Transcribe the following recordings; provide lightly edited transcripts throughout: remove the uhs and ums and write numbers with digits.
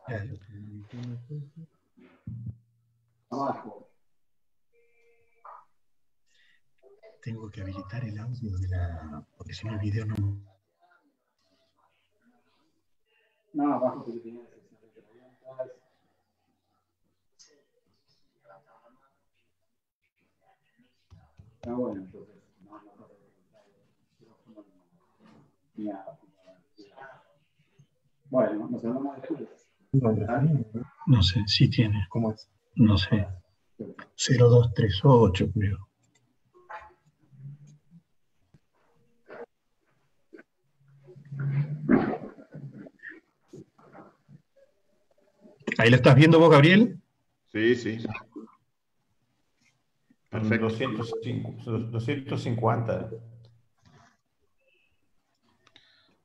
Eh, Abajo. Tengo que habilitar el audio de la. Porque si no el video no. No, abajo porque tenía 60 preguntas. Ah, bueno, entonces, no. Bueno, nos hablamos después. ¿Vale? No sé, sí tiene. ¿Cómo es? No sé. 0238, creo. ¿Ahí lo estás viendo vos, Gabriel? Sí, sí, Son perfecto. 250.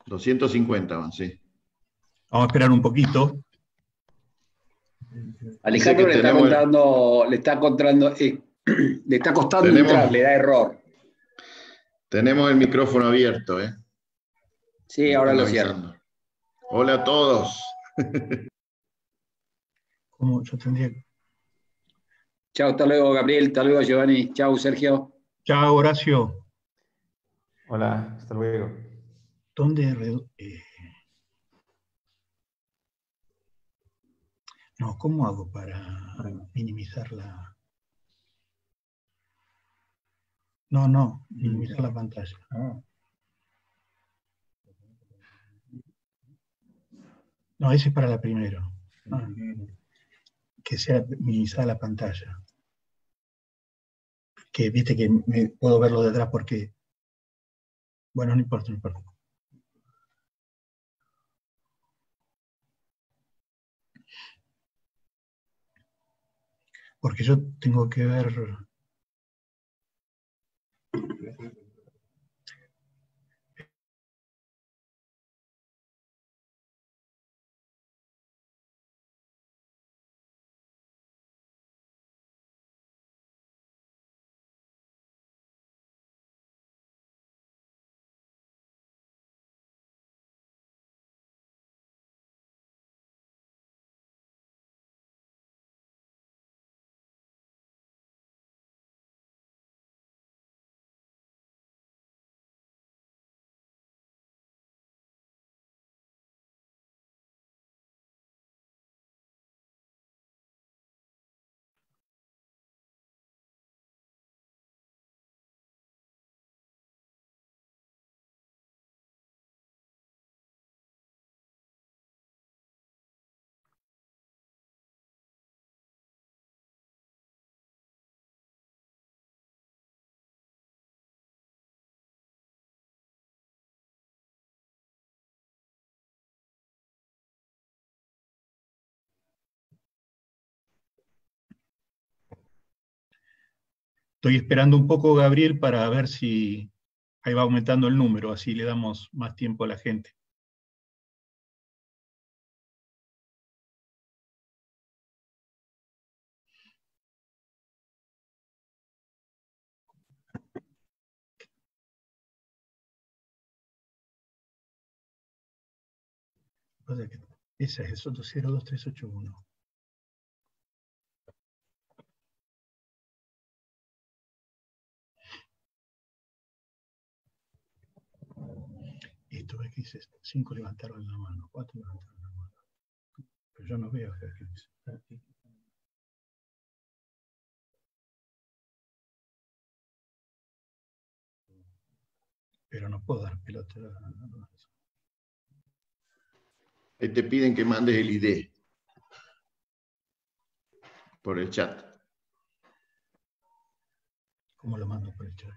250 van, sí. Vamos a esperar un poquito. Dice Alejandro que tenemos le está costando tenemos, entrar, le da error. tenemos el micrófono abierto, ¿eh? Sí, Me ahora están lo cierro. avisando. Hola a todos. ¿Cómo yo tendría? Chao, hasta luego, Gabriel. Hasta luego, Giovanni. Chao, Sergio. Chao, Horacio. Hola, hasta luego. ¿Dónde? No, ¿cómo hago para minimizar la? No, minimizar la pantalla. No, ese es para la primera. Ah, que sea minimizada la pantalla. Que viste que puedo verlo detrás porque. Bueno, no importa, no importa. Porque yo tengo que ver. Estoy esperando un poco, Gabriel, para ver si ahí va aumentando el número, así le damos más tiempo a la gente. Esa es el 02381. Esto es que dice 5 levantaron la mano, 4 levantaron la mano. Pero yo no veo qué dice. Pero no puedo dar pelota. Ahí te piden que mandes el ID por el chat. ¿Cómo lo mando por el chat?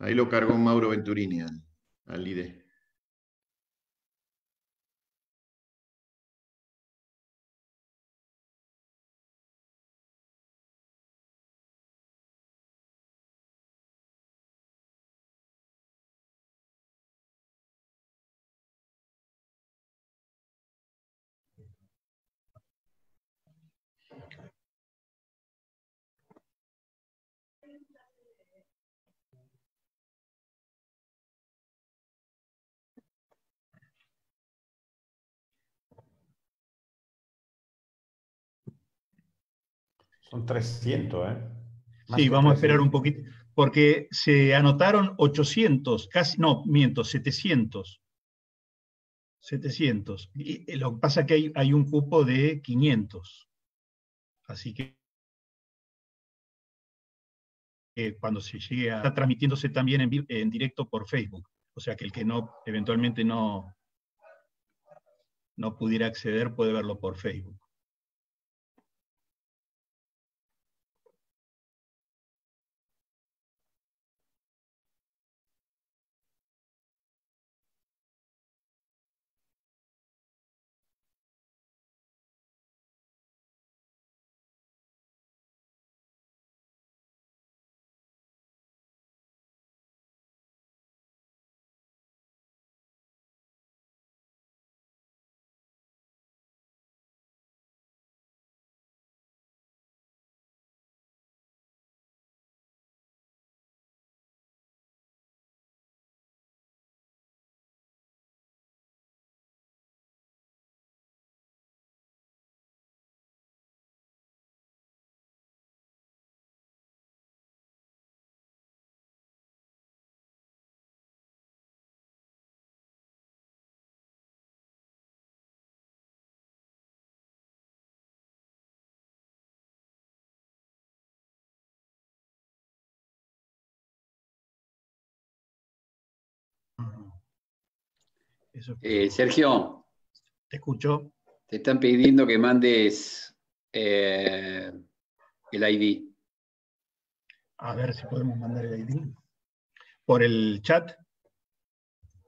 Ahí lo cargó Mauro Venturini al ID. Son 300, ¿eh? Más Sí, que vamos a esperar 300. un poquito, porque se anotaron 800, casi, no, miento, 700. 700. Y lo que pasa es que hay un cupo de 500. Así que cuando se llegue a... Está transmitiéndose también en directo por Facebook. O sea que el que no, eventualmente no pudiera acceder puede verlo por Facebook. Eso es Sergio, ¿te escucho? te están pidiendo que mandes el ID. A ver si podemos mandar el ID. ¿Por el chat?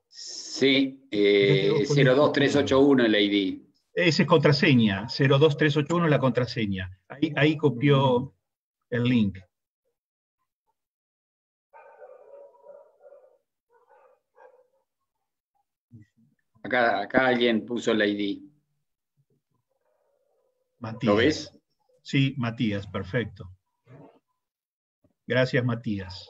Sí, Yo te digo, con el 02381 el ID. Esa es contraseña, 02381 la contraseña. Ahí copió el link. Acá alguien puso el ID. Matías. ¿Lo ves? Sí, Matías, perfecto. Gracias, Matías.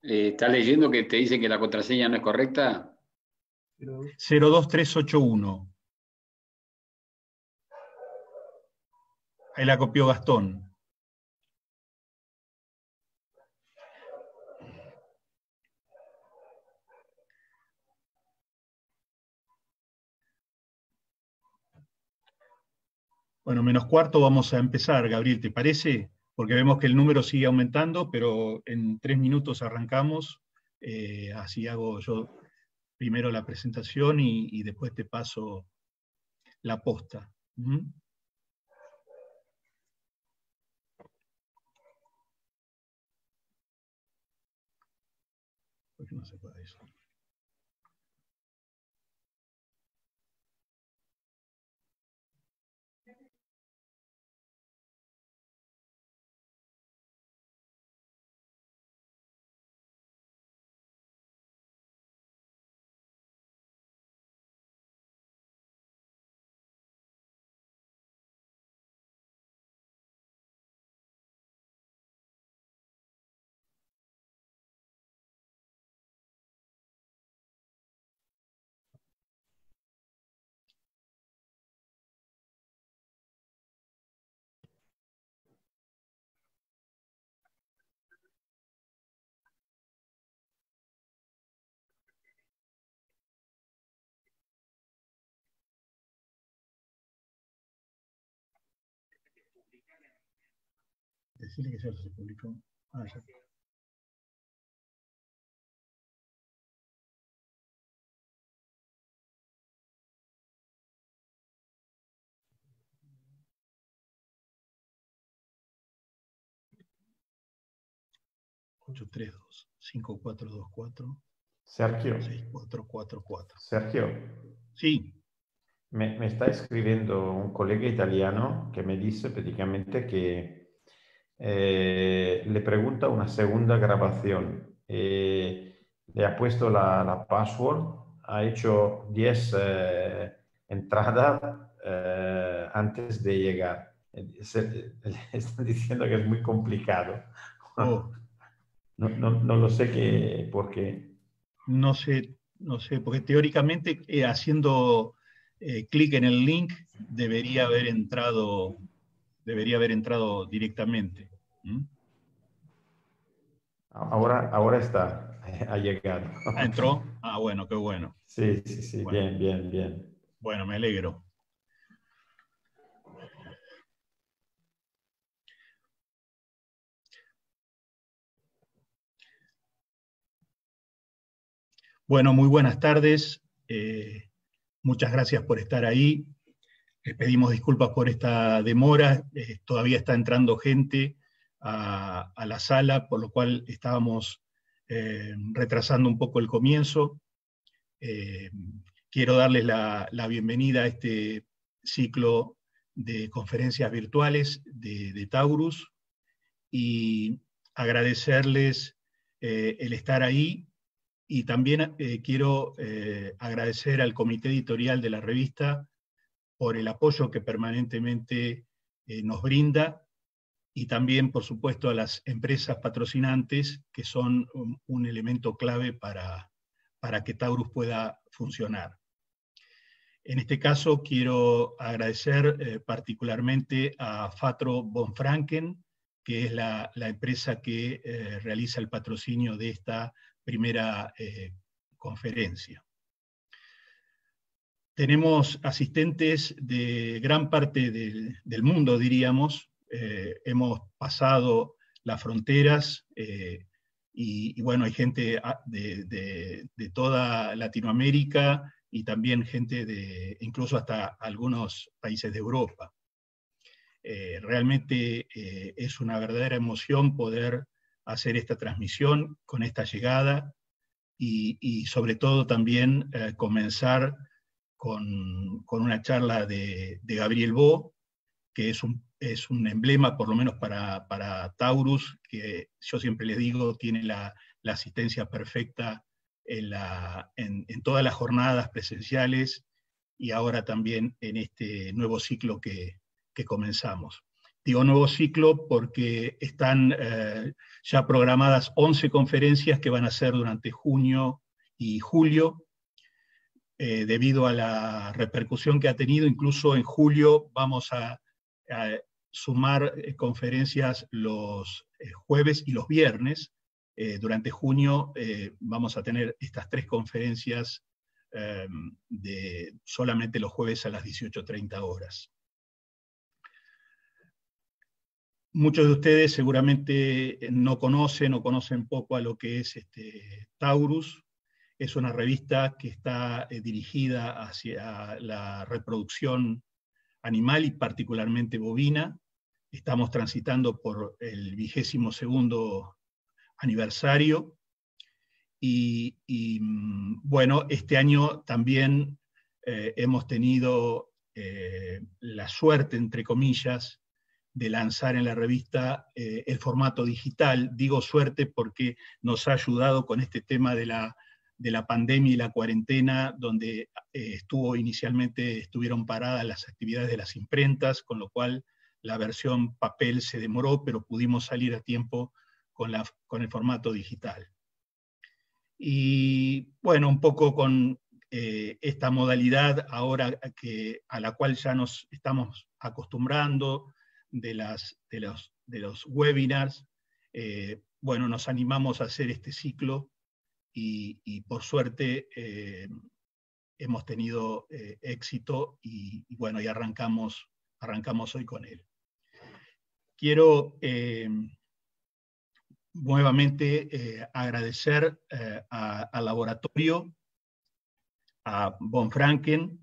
¿Estás leyendo que te dicen que la contraseña no es correcta? 02381. Ahí la copió Gastón. Bueno, menos cuarto vamos a empezar, Gabriel, ¿te parece? Porque vemos que el número sigue aumentando, pero en 3 minutos arrancamos. Así hago yo primero la presentación y después te paso la posta. ¿Por qué no se puede eso? Decirle que ya se publicó. Ah, ya. Sergio, 6444. Sergio, Sí, me está escribiendo un colega italiano que me dice prácticamente que le pregunta una segunda grabación. Le ha puesto la password, ha hecho 10 entradas antes de llegar. Están diciendo que es muy complicado. Oh, No lo sé por qué. no sé, porque teóricamente haciendo clic en el link debería haber entrado directamente. ¿Mm? Ahora está, ha llegado. Ah, ¿entró? Ah, bueno, qué bueno. Sí, sí, sí, Bueno, bien, bien, bien. bueno, me alegro. Bueno, muy buenas tardes. Muchas gracias por estar ahí. Les pedimos disculpas por esta demora. Todavía está entrando gente a la sala, por lo cual estábamos retrasando un poco el comienzo. Eh, Quiero darles la bienvenida a este ciclo de conferencias virtuales de Taurus y agradecerles el estar ahí. Y también quiero agradecer al comité editorial de la revista por el apoyo que permanentemente nos brinda y también, por supuesto, a las empresas patrocinantes, que son un elemento clave para que Taurus pueda funcionar. En este caso, quiero agradecer particularmente a Fatro von Franken, que es la empresa que realiza el patrocinio de esta primera conferencia. Tenemos asistentes de gran parte del mundo, diríamos. Hemos pasado las fronteras y bueno, hay gente de toda Latinoamérica y también gente incluso hasta algunos países de Europa. Realmente es una verdadera emoción poder hacer esta transmisión con esta llegada y sobre todo también comenzar con una charla de Gabriel Bo, que es un emblema, por lo menos para Taurus, que yo siempre les digo, tiene la asistencia perfecta en todas las jornadas presenciales y ahora también en este nuevo ciclo que comenzamos. Digo nuevo ciclo porque están ya programadas 11 conferencias que van a ser durante junio y julio, debido a la repercusión que ha tenido. Incluso en julio vamos a sumar conferencias los jueves y los viernes. Durante junio vamos a tener estas 3 conferencias solamente los jueves a las 18:30 horas. Muchos de ustedes seguramente no conocen o conocen poco a lo que es Taurus. Es una revista que está dirigida hacia la reproducción animal y particularmente bovina. Estamos transitando por el 22º aniversario y bueno, este año también hemos tenido la suerte, entre comillas, de lanzar en la revista el formato digital. Digo suerte porque nos ha ayudado con este tema de la pandemia y la cuarentena, donde estuvieron paradas las actividades de las imprentas, con lo cual la versión papel se demoró, pero pudimos salir a tiempo con el formato digital. Y bueno, un poco con esta modalidad ahora a la cual ya nos estamos acostumbrando de los webinars, bueno, nos animamos a hacer este ciclo y por suerte hemos tenido éxito y bueno, y arrancamos hoy con él. Quiero nuevamente agradecer al laboratorio, a von Franken,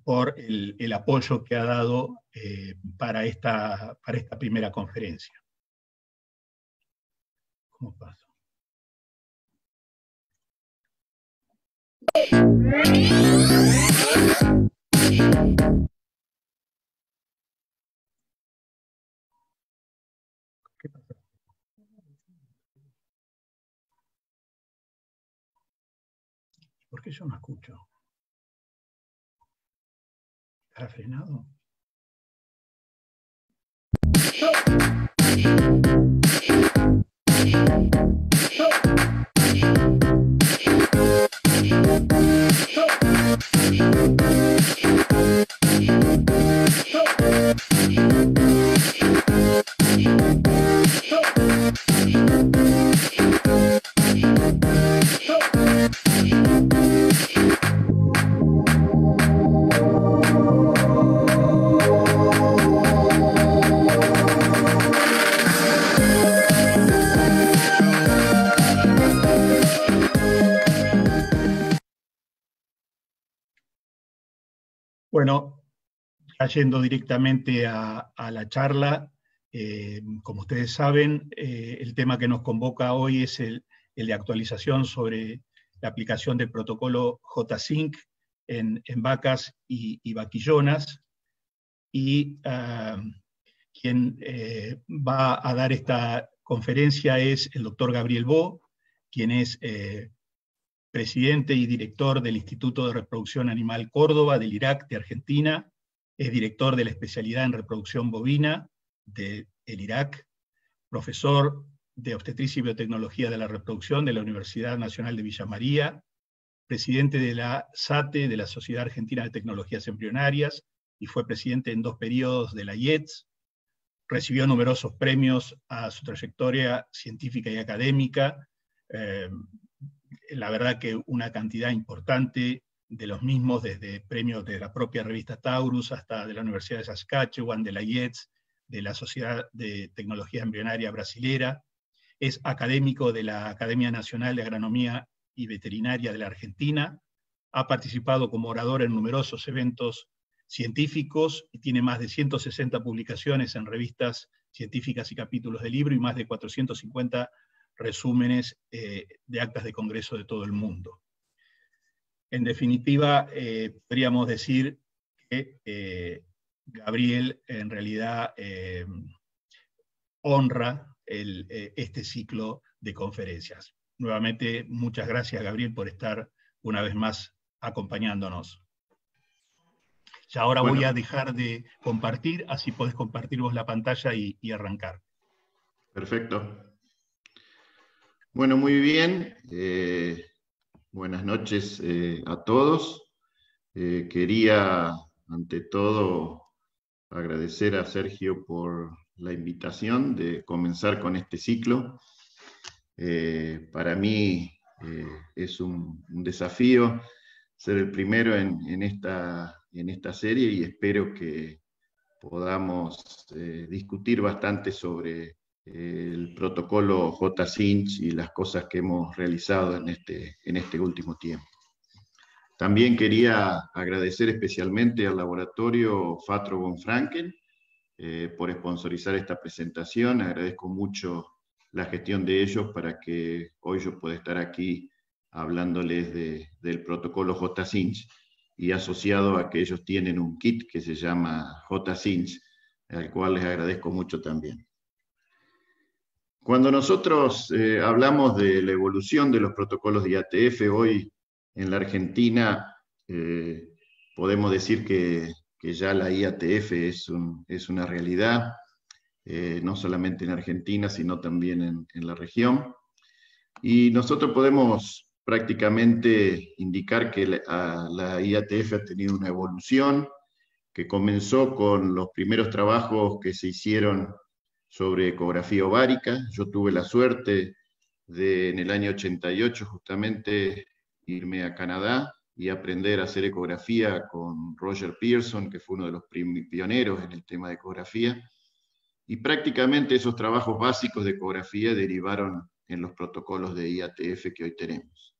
por el apoyo que ha dado para esta primera conferencia. ¿Cómo paso? ¿Qué pasa? ¿Por qué yo no escucho? ¿Está frenado? Bueno, yendo directamente a la charla, como ustedes saben, el tema que nos convoca hoy es el de actualización sobre la aplicación del protocolo JSync en vacas y vaquillonas, y quien va a dar esta conferencia es el doctor Gabriel Bo, quien es presidente y director del Instituto de Reproducción Animal Córdoba del Irak de Argentina, es director de la especialidad en reproducción bovina del Irak, profesor de obstetricia y biotecnología de la reproducción de la Universidad Nacional de Villa María, presidente de la SATE, de la Sociedad Argentina de Tecnologías Embrionarias, y fue presidente en 2 periodos de la IETS, recibió numerosos premios a su trayectoria científica y académica, la verdad que una cantidad importante de los mismos, desde premios de la propia revista Taurus hasta de la Universidad de Saskatchewan, de la IETS, de la Sociedad de Tecnología Embrionaria Brasilera, es académico de la Academia Nacional de Agronomía y Veterinaria de la Argentina, ha participado como orador en numerosos eventos científicos y tiene más de 160 publicaciones en revistas científicas y capítulos de libro y más de 450 resúmenes de actas de congreso de todo el mundo. En definitiva, podríamos decir que Gabriel en realidad honra este ciclo de conferencias. Nuevamente, muchas gracias, Gabriel, por estar una vez más acompañándonos. Ya ahora voy a dejar de compartir, así podés compartir vos la pantalla y arrancar. Perfecto. Bueno, muy bien. Buenas noches a todos. Quería, ante todo, agradecer a Sergio por la invitación de comenzar con este ciclo. Para mí es un desafío ser el primero en esta serie y espero que podamos discutir bastante sobre el protocolo JSync y las cosas que hemos realizado en este último tiempo. También quería agradecer especialmente al laboratorio Fatro von Franken por sponsorizar esta presentación. Agradezco mucho la gestión de ellos para que hoy yo pueda estar aquí hablándoles del protocolo JSync y asociado a que ellos tienen un kit que se llama JSync, al cual les agradezco mucho también. Cuando nosotros hablamos de la evolución de los protocolos de IATF, hoy en la Argentina podemos decir que ya la IATF es una realidad, no solamente en Argentina, sino también en la región. Y nosotros podemos prácticamente indicar que la IATF ha tenido una evolución que comenzó con los primeros trabajos que se hicieron sobre ecografía ovárica. Yo tuve la suerte de, en el año 88, justamente, irme a Canadá y aprender a hacer ecografía con Roger Pearson, que fue uno de los pioneros en el tema de ecografía. Y prácticamente esos trabajos básicos de ecografía derivaron en los protocolos de IATF que hoy tenemos.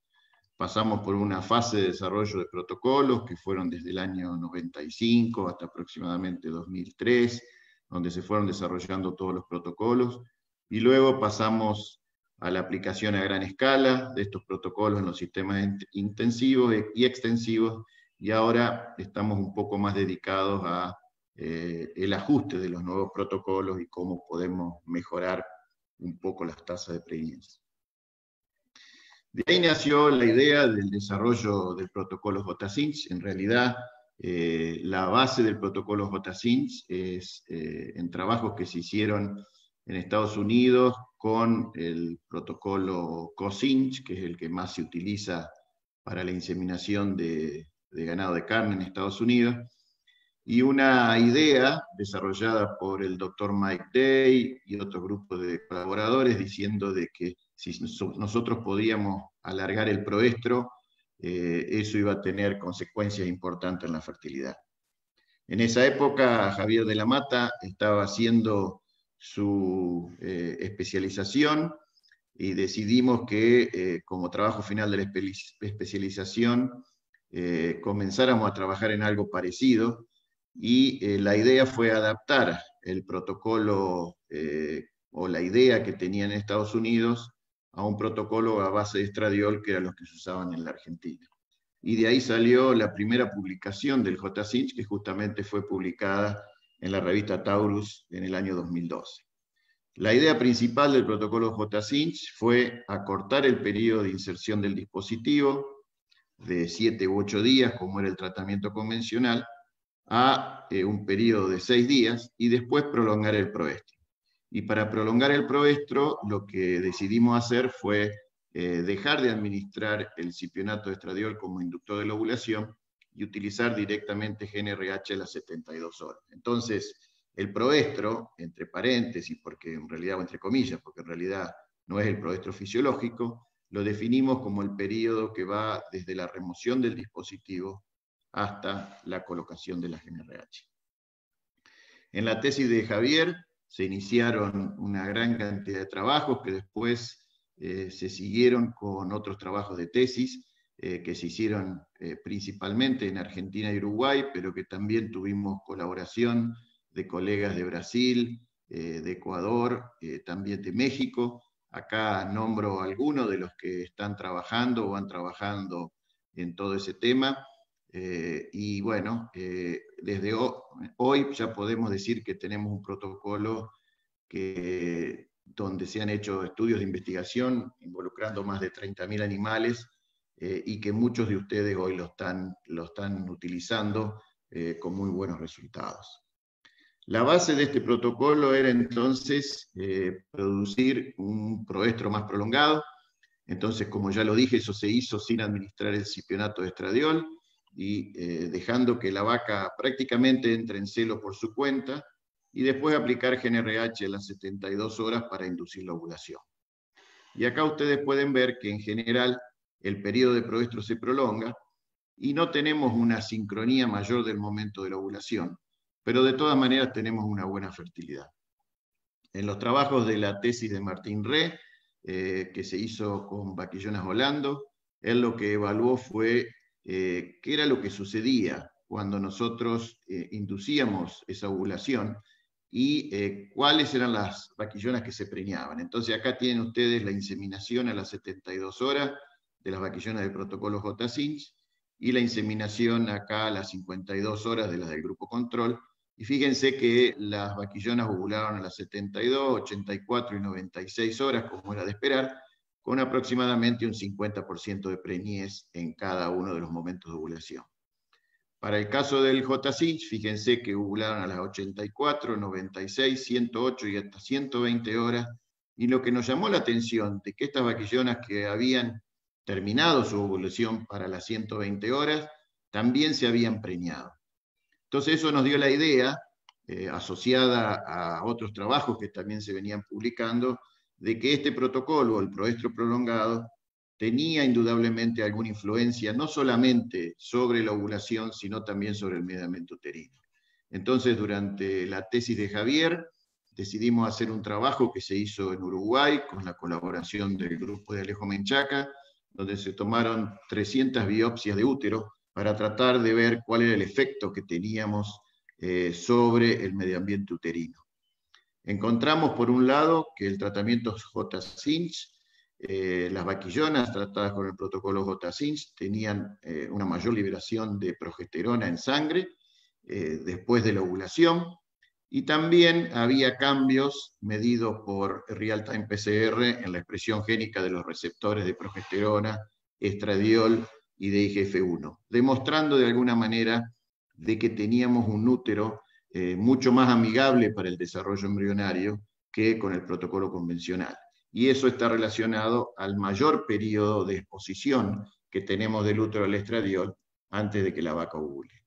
Pasamos por una fase de desarrollo de protocolos que fueron desde el año 95 hasta aproximadamente 2003, donde se fueron desarrollando todos los protocolos, y luego pasamos a la aplicación a gran escala de estos protocolos en los sistemas intensivos y extensivos, y ahora estamos un poco más dedicados a el ajuste de los nuevos protocolos y cómo podemos mejorar un poco las tasas de previgencia. De ahí nació la idea del desarrollo del protocolo JSync. En realidad, la base del protocolo JSync es en trabajos que se hicieron en Estados Unidos con el protocolo COSYNC, que es el que más se utiliza para la inseminación de ganado de carne en Estados Unidos, y una idea desarrollada por el doctor Mike Day y otro grupo de colaboradores diciendo de que si nosotros podíamos alargar el proestro, eso iba a tener consecuencias importantes en la fertilidad. En esa época, Javier de la Mata estaba haciendo su especialización y decidimos que como trabajo final de la especialización comenzáramos a trabajar en algo parecido, y la idea fue adaptar el protocolo o la idea que tenían en Estados Unidos a un protocolo a base de estradiol, que eran los que se usaban en la Argentina. Y de ahí salió la primera publicación del J-Cinch, que justamente fue publicada en la revista Taurus en el año 2012. La idea principal del protocolo J-Cinch fue acortar el periodo de inserción del dispositivo de 7 u 8 días, como era el tratamiento convencional, a un periodo de 6 días, y después prolongar el proestro. Y para prolongar el proestro, lo que decidimos hacer fue dejar de administrar el cipionato de estradiol como inductor de la ovulación y utilizar directamente GnRH a las 72 horas. Entonces, el proestro, entre paréntesis, porque en realidad, o entre comillas, porque en realidad no es el proestro fisiológico, lo definimos como el periodo que va desde la remoción del dispositivo hasta la colocación de la GnRH. En la tesis de Javier se iniciaron una gran cantidad de trabajos que después se siguieron con otros trabajos de tesis que se hicieron principalmente en Argentina y Uruguay, pero que también tuvimos colaboración de colegas de Brasil, de Ecuador, también de México. Acá nombro algunos de los que están trabajando o van trabajando en todo ese tema. Y bueno, desde hoy ya podemos decir que tenemos un protocolo donde se han hecho estudios de investigación involucrando más de 30.000 animales, y que muchos de ustedes hoy lo están utilizando con muy buenos resultados. La base de este protocolo era entonces producir un proestro más prolongado. Entonces, como ya lo dije, eso se hizo sin administrar el cipionato de estradiol, y dejando que la vaca prácticamente entre en celo por su cuenta, y después aplicar GnRH a las 72 horas para inducir la ovulación. Y acá ustedes pueden ver que en general el periodo de proestro se prolonga y no tenemos una sincronía mayor del momento de la ovulación, pero de todas maneras tenemos una buena fertilidad. En los trabajos de la tesis de Martín Re, que se hizo con vaquillonas Holando, él lo que evaluó fue qué era lo que sucedía cuando nosotros inducíamos esa ovulación y cuáles eran las vaquillonas que se preñaban. Entonces acá tienen ustedes la inseminación a las 72 horas de las vaquillonas del protocolo J-Cinch y la inseminación acá a las 52 horas de las del grupo control. Y fíjense que las vaquillonas ovularon a las 72, 84 y 96 horas, como era de esperar, con aproximadamente un 50% de preñez en cada uno de los momentos de ovulación. Para el caso del J-Cinch, fíjense que ovularon a las 84, 96, 108 y hasta 120 horas, y lo que nos llamó la atención de que estas vaquillonas que habían terminado su ovulación para las 120 horas, también se habían preñado. Entonces eso nos dio la idea, asociada a otros trabajos que también se venían publicando, de que este protocolo, el proestro prolongado, tenía indudablemente alguna influencia, no solamente sobre la ovulación, sino también sobre el medio ambiente uterino. Entonces, durante la tesis de Javier, decidimos hacer un trabajo que se hizo en Uruguay, con la colaboración del grupo de Alejo Menchaca, donde se tomaron 300 biopsias de útero para tratar de ver cuál era el efecto que teníamos sobre el medio ambiente uterino. Encontramos, por un lado, que el tratamiento J-Cinch, las vaquillonas tratadas con el protocolo J-Cinch tenían una mayor liberación de progesterona en sangre después de la ovulación, y también había cambios medidos por real-time PCR en la expresión génica de los receptores de progesterona, estradiol y de IGF-1, demostrando de alguna manera de que teníamos un útero mucho más amigable para el desarrollo embrionario que con el protocolo convencional. Y eso está relacionado al mayor periodo de exposición que tenemos del útero al estradiol antes de que la vaca ovule.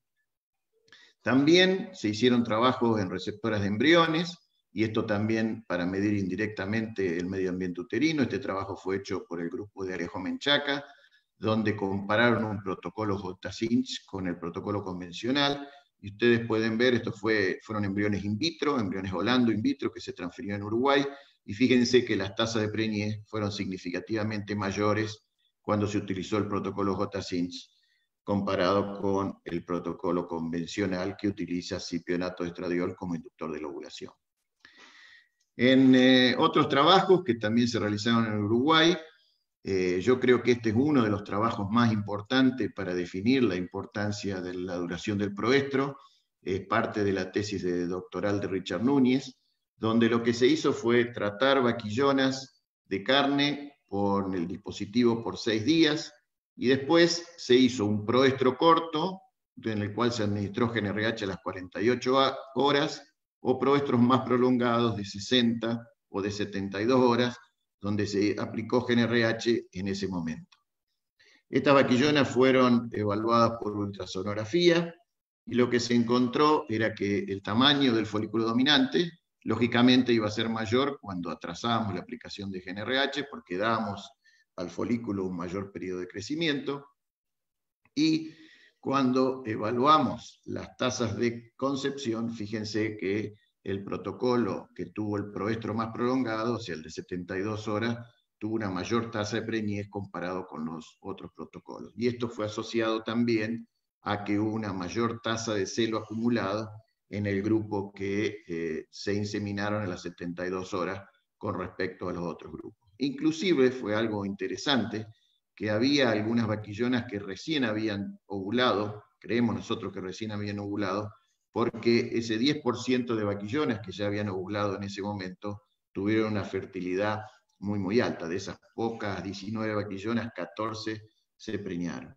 También se hicieron trabajos en receptoras de embriones, y esto también para medir indirectamente el medio ambiente uterino. Este trabajo fue hecho por el grupo de Alejo Menchaca, donde compararon un protocolo J-Cinch con el protocolo convencional, y ustedes pueden ver, estos fueron embriones in vitro, embriones Holando in vitro, que se transfirieron en Uruguay, y fíjense que las tasas de preñez fueron significativamente mayores cuando se utilizó el protocolo J-Cinch comparado con el protocolo convencional que utiliza cipionato de estradiol como inductor de la ovulación. En otros trabajos que también se realizaron en Uruguay, yo creo que este es uno de los trabajos más importantes para definir la importancia de la duración del proestro. Es parte de la tesis doctoral de Richard Núñez, donde lo que se hizo fue tratar vaquillonas de carne por el dispositivo por 6 días, y después se hizo un proestro corto, en el cual se administró GnRH a las 48 horas, o proestros más prolongados de 60 o de 72 horas, donde se aplicó GnRH en ese momento. Estas vaquillonas fueron evaluadas por ultrasonografía, y lo que se encontró era que el tamaño del folículo dominante, lógicamente, iba a ser mayor cuando atrasábamos la aplicación de GnRH, porque dábamos al folículo un mayor periodo de crecimiento, y cuando evaluamos las tasas de concepción, fíjense que el protocolo que tuvo el proestro más prolongado, o sea, el de 72 horas, tuvo una mayor tasa de preñez comparado con los otros protocolos. Y esto fue asociado también a que hubo una mayor tasa de celo acumulado en el grupo que se inseminaron a las 72 horas con respecto a los otros grupos. Inclusive fue algo interesante que había algunas vaquillonas que recién habían ovulado, creemos nosotros que recién habían ovulado, porque ese 10% de vaquillonas que ya habían ovulado en ese momento tuvieron una fertilidad muy, muy alta. De esas pocas 19 vaquillonas, 14 se preñaron.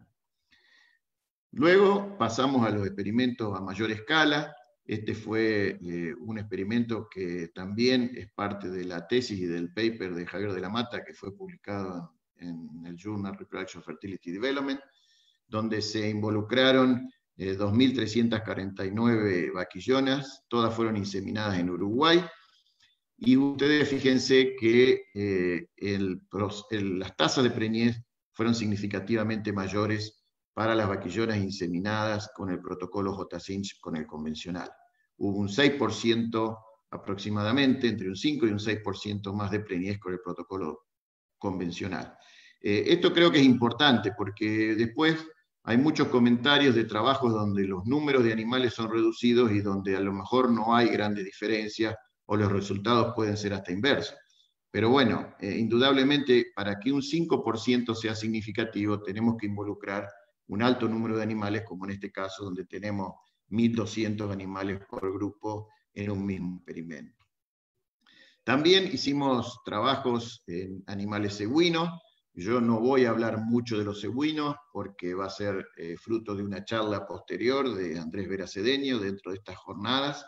Luego pasamos a los experimentos a mayor escala. Este fue un experimento que también es parte de la tesis y del paper de Javier de la Mata, que fue publicado en el Journal Reproduction Fertility Development, donde se involucraron 2.349 vaquillonas, todas fueron inseminadas en Uruguay, y ustedes fíjense que las tasas de preñez fueron significativamente mayores para las vaquillonas inseminadas con el protocolo J-Cinch con el convencional. Hubo un 6% aproximadamente, entre un 5 y un 6% más de preñez con el protocolo convencional. Esto creo que es importante porque después hay muchos comentarios de trabajos donde los números de animales son reducidos y donde a lo mejor no hay grandes diferencias o los resultados pueden ser hasta inversos. Pero bueno, indudablemente para que un 5% sea significativo tenemos que involucrar un alto número de animales, como en este caso donde tenemos 1.200 animales por grupo en un mismo experimento. También hicimos trabajos en animales equinos. Yo no voy a hablar mucho de los equinos porque va a ser fruto de una charla posterior de Andrés Vera Cedeño dentro de estas jornadas.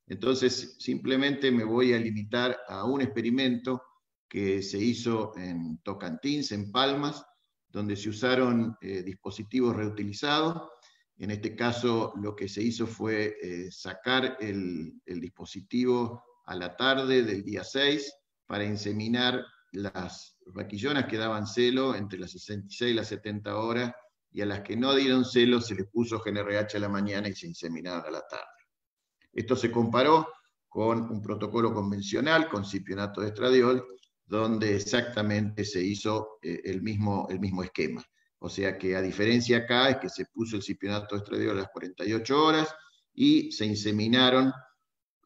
Entonces, simplemente me voy a limitar a un experimento que se hizo en Tocantins, en Palmas, donde se usaron dispositivos reutilizados. En este caso, lo que se hizo fue sacar el dispositivo a la tarde del día 6 para inseminar las vaquillonas que daban celo entre las 66 y las 70 horas, y a las que no dieron celo se les puso GnRH a la mañana y se inseminaron a la tarde. Esto se comparó con un protocolo convencional, con cipionato de estradiol, donde exactamente se hizo el mismo esquema. O sea que a diferencia acá es que se puso el cipionato de estradiol a las 48 horas y se inseminaron,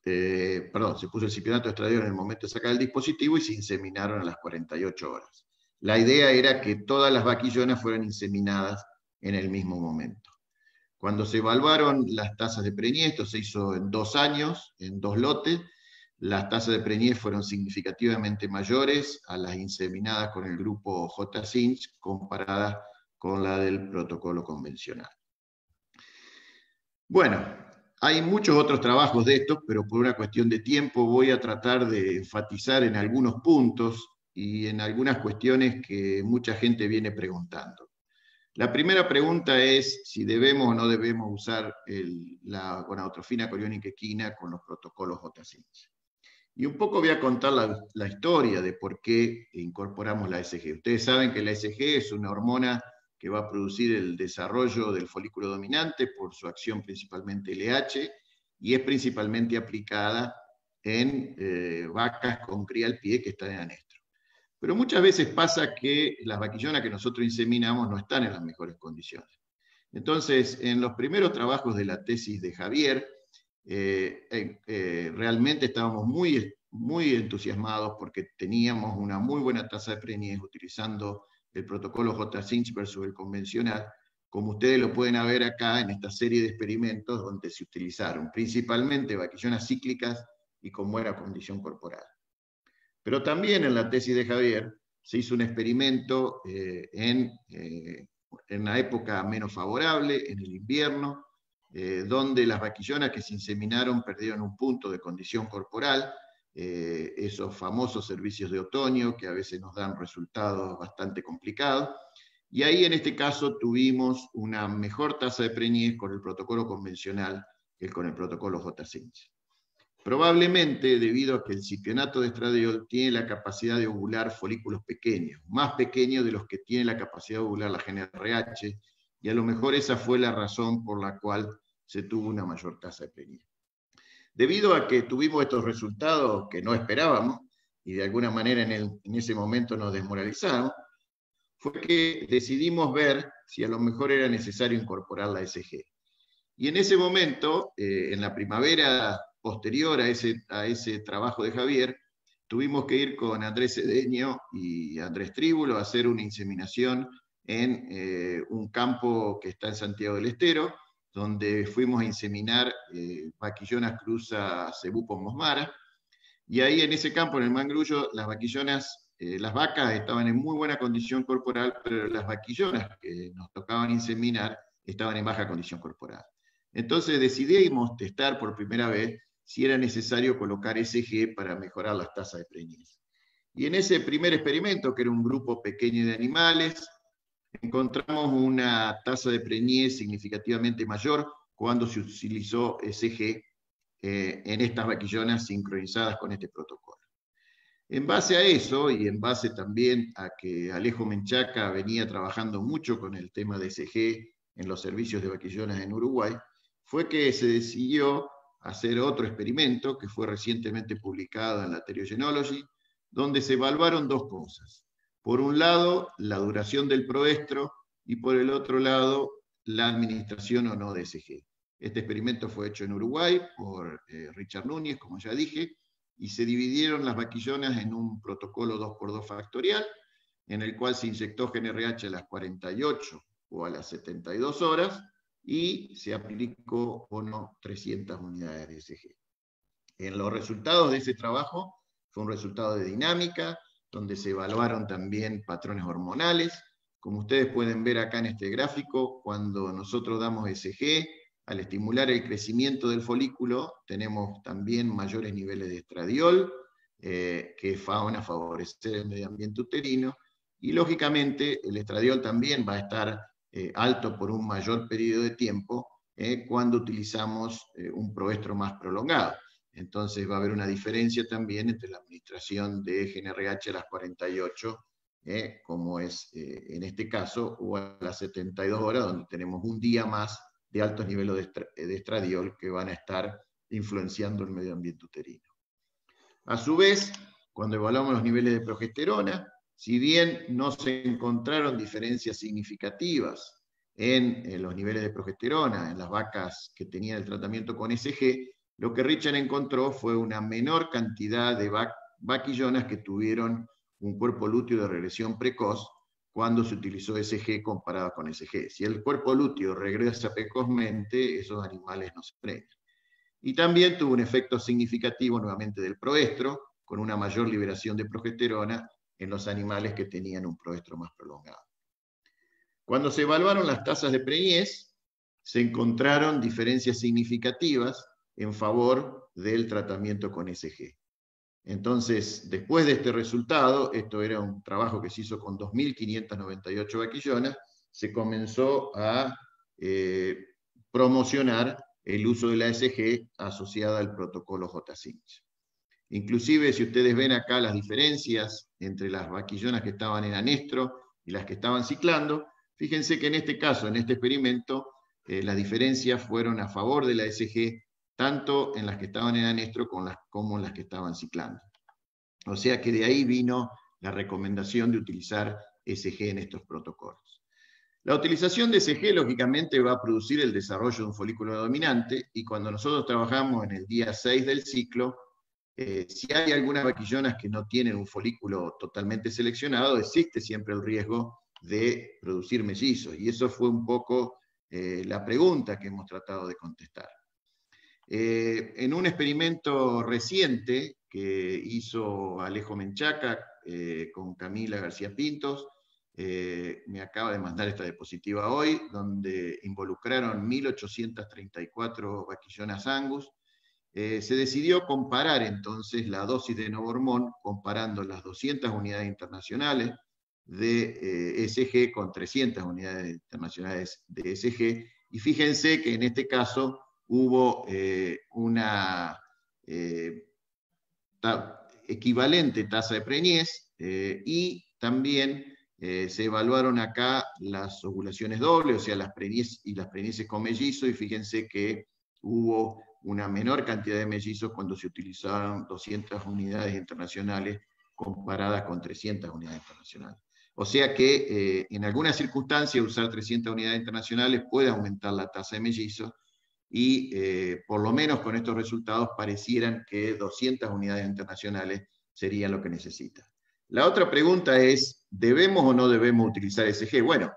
se puso el cipionato de estradiol en el momento de sacar el dispositivo y se inseminaron a las 48 horas. La idea era que todas las vaquillonas fueran inseminadas en el mismo momento. Cuando se evaluaron las tasas de preñez, esto se hizo en 2 años, en 2 lotes, las tasas de preñez fueron significativamente mayores a las inseminadas con el grupo J-Cinch comparadas con la del protocolo convencional. Bueno, hay muchos otros trabajos de estos, pero por una cuestión de tiempo voy a tratar de enfatizar en algunos puntos y en algunas cuestiones que mucha gente viene preguntando. La primera pregunta es si debemos o no debemos usar la gonadotrofina coriónica equina con los protocolos J-Cinch. Y un poco voy a contar la historia de por qué incorporamos la ASG. Ustedes saben que la ASG es una hormona que va a producir el desarrollo del folículo dominante por su acción principalmente LH, y es principalmente aplicada en vacas con cría al pie que están en anestro. Pero muchas veces pasa que las vaquillonas que nosotros inseminamos no están en las mejores condiciones. Entonces, en los primeros trabajos de la tesis de Javier, realmente estábamos muy entusiasmados porque teníamos una muy buena tasa de preñez utilizando el protocolo J-Cinch versus el convencional, como ustedes lo pueden ver acá en esta serie de experimentos donde se utilizaron principalmente vaquillonas cíclicas y con buena condición corporal. Pero también en la tesis de Javier se hizo un experimento en la época menos favorable, en el invierno, donde las vaquillonas que se inseminaron perdieron un punto de condición corporal, esos famosos servicios de otoño que a veces nos dan resultados bastante complicados, y ahí en este caso tuvimos una mejor tasa de preñez con el protocolo convencional que con el protocolo J-Cinch. Probablemente debido a que el ciclinato de estradiol tiene la capacidad de ovular folículos pequeños, más pequeños de los que tiene la capacidad de ovular la GnRH, y a lo mejor esa fue la razón por la cual se tuvo una mayor tasa de preñez. Debido a que tuvimos estos resultados que no esperábamos, y de alguna manera en ese momento nos desmoralizaron, fue que decidimos ver si a lo mejor era necesario incorporar la SG. Y en ese momento, en la primavera posterior a ese trabajo de Javier, tuvimos que ir con Andrés Cedeño y Andrés Tríbulo a hacer una inseminación en un campo que está en Santiago del Estero, donde fuimos a inseminar vaquillonas cruza Cebú con Mosmara, y ahí en ese campo, en el Mangrullo, las vaquillonas, las vacas estaban en muy buena condición corporal, pero las vaquillonas que nos tocaban inseminar estaban en baja condición corporal. Entonces decidimos testar por primera vez si era necesario colocar SG para mejorar las tasas de preñez. Y en ese primer experimento, que era un grupo pequeño de animales, encontramos una tasa de preñez significativamente mayor cuando se utilizó SG en estas vaquillonas sincronizadas con este protocolo. En base a eso, y en base también a que Alejo Menchaca venía trabajando mucho con el tema de SG en los servicios de vaquillonas en Uruguay, fue que se decidió hacer otro experimento que fue recientemente publicado en la Theriogenology, donde se evaluaron dos cosas. Por un lado, la duración del proestro, y por el otro lado, la administración o no de SG. Este experimento fue hecho en Uruguay por Richard Núñez, como ya dije, y se dividieron las vaquillonas en un protocolo 2x2 factorial, en el cual se inyectó GnRH a las 48 o a las 72 horas, y se aplicó o no 300 unidades de SG. En los resultados de ese trabajo fue un resultado de dinámica, donde se evaluaron también patrones hormonales. Como ustedes pueden ver acá en este gráfico, cuando nosotros damos SG, al estimular el crecimiento del folículo, tenemos también mayores niveles de estradiol, que van a favorecer el medio ambiente uterino, y lógicamente el estradiol también va a estar alto por un mayor periodo de tiempo cuando utilizamos un proestro más prolongado. Entonces va a haber una diferencia también entre la administración de GnRH a las 48, como es en este caso, o a las 72 horas, donde tenemos un día más de altos niveles de estradiol que van a estar influenciando el medio ambiente uterino. A su vez, cuando evaluamos los niveles de progesterona, si bien no se encontraron diferencias significativas en los niveles de progesterona en las vacas que tenían el tratamiento con SG, lo que Richard encontró fue una menor cantidad de vaquillonas que tuvieron un cuerpo lúteo de regresión precoz cuando se utilizó SG comparado con SG. Si el cuerpo lúteo regresa precozmente, esos animales no se preñan. Y también tuvo un efecto significativo nuevamente del proestro, con una mayor liberación de progesterona en los animales que tenían un proestro más prolongado. Cuando se evaluaron las tasas de preñez, se encontraron diferencias significativas en favor del tratamiento con SG. Entonces, después de este resultado, esto era un trabajo que se hizo con 2.598 vaquillonas, se comenzó a promocionar el uso de la SG asociada al protocolo J-Cinch. Inclusive, si ustedes ven acá las diferencias entre las vaquillonas que estaban en anestro y las que estaban ciclando, fíjense que en este caso, en este experimento, las diferencias fueron a favor de la SG, tanto en las que estaban en anestro como en las que estaban ciclando. O sea que de ahí vino la recomendación de utilizar SG en estos protocolos. La utilización de SG, lógicamente, va a producir el desarrollo de un folículo dominante, y cuando nosotros trabajamos en el día 6 del ciclo, si hay algunas vaquillonas que no tienen un folículo totalmente seleccionado, existe siempre el riesgo de producir mellizos, y eso fue un poco la pregunta que hemos tratado de contestar. En un experimento reciente que hizo Alejo Menchaca con Camila García Pintos, me acaba de mandar esta diapositiva hoy, donde involucraron 1.834 vaquillonas Angus. Se decidió comparar entonces la dosis de Novormón, comparando las 200 unidades internacionales de SG con 300 unidades internacionales de SG, y fíjense que en este caso hubo una equivalente tasa de preñez, y también se evaluaron acá las ovulaciones dobles, o sea, las preñez y las preñeces con mellizo, y fíjense que hubo una menor cantidad de mellizos cuando se utilizaron 200 unidades internacionales comparadas con 300 unidades internacionales. O sea que en algunas circunstancias usar 300 unidades internacionales puede aumentar la tasa de mellizos, y por lo menos con estos resultados parecieran que 200 unidades internacionales serían lo que necesita. La otra pregunta es, ¿debemos o no debemos utilizar SG? Bueno,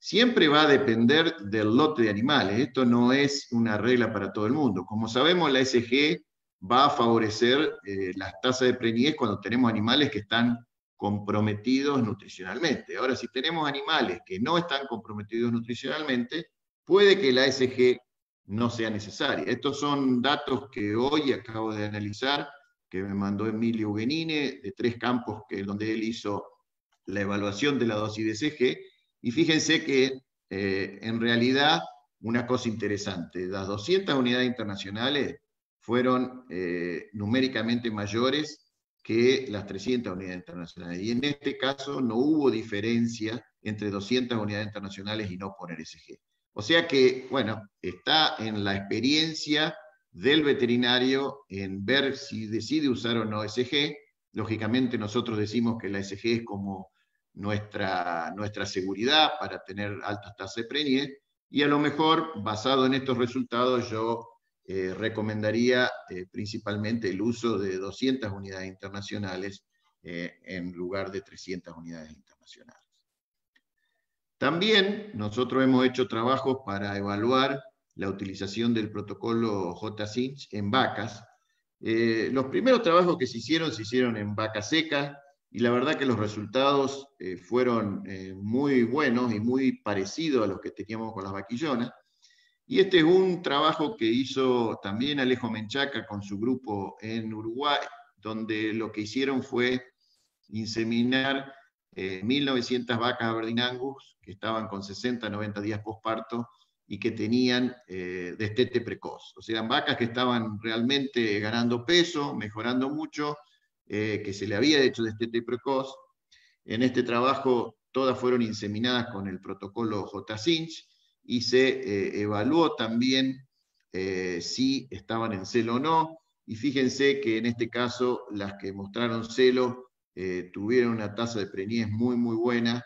siempre va a depender del lote de animales. Esto no es una regla para todo el mundo. Como sabemos, la SG va a favorecer las tasas de preñez cuando tenemos animales que están comprometidos nutricionalmente. Ahora, si tenemos animales que no están comprometidos nutricionalmente, puede que la SG no sea necesaria. Estos son datos que hoy acabo de analizar, que me mandó Emilio Ugenine, de 3 campos donde él hizo la evaluación de la dosis de SG, y fíjense que en realidad una cosa interesante, las 200 unidades internacionales fueron numéricamente mayores que las 300 unidades internacionales, y en este caso no hubo diferencia entre 200 unidades internacionales y no poner SG. O sea que, bueno, está en la experiencia del veterinario en ver si decide usar o no SG. Lógicamente nosotros decimos que la SG es como nuestra seguridad para tener altas tasas de preñez, y a lo mejor, basado en estos resultados, yo recomendaría principalmente el uso de 200 unidades internacionales en lugar de 300 unidades internacionales. También nosotros hemos hecho trabajos para evaluar la utilización del protocolo J-Cinch en vacas. Los primeros trabajos que se hicieron en vacas secas, y la verdad que los resultados fueron muy buenos y muy parecidos a los que teníamos con las vaquillonas. Y este es un trabajo que hizo también Alejo Menchaca con su grupo en Uruguay, donde lo que hicieron fue inseminar 1.900 vacas Aberdeen Angus que estaban con 60, 90 días posparto y que tenían destete precoz. O sea, vacas que estaban realmente ganando peso, mejorando mucho, que se le había hecho destete precoz. En este trabajo todas fueron inseminadas con el protocolo J-Cinch, y se evaluó también si estaban en celo o no, y fíjense que en este caso las que mostraron celo tuvieron una tasa de preñez muy muy buena,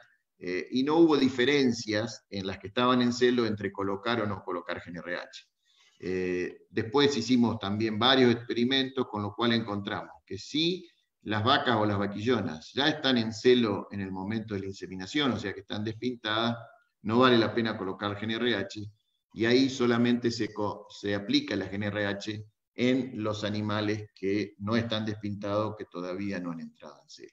y no hubo diferencias en las que estaban en celo entre colocar o no colocar GNRH. Después hicimos también varios experimentos, con lo cual encontramos que si las vacas o las vaquillonas ya están en celo en el momento de la inseminación, o sea que están despintadas, no vale la pena colocar GNRH, y ahí solamente se aplica la GNRH en los animales que no están despintados, que todavía no han entrado en celo.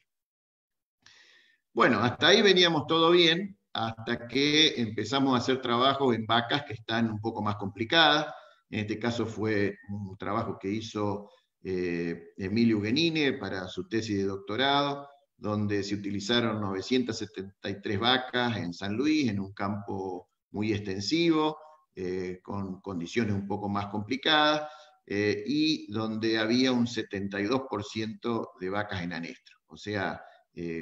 Bueno, hasta ahí veníamos todo bien, hasta que empezamos a hacer trabajos en vacas que están un poco más complicadas. En este caso fue un trabajo que hizo Emilio Ugenine para su tesis de doctorado, donde se utilizaron 973 vacas en San Luis, en un campo muy extensivo, con condiciones un poco más complicadas, y donde había un 72% de vacas en anestro. O sea,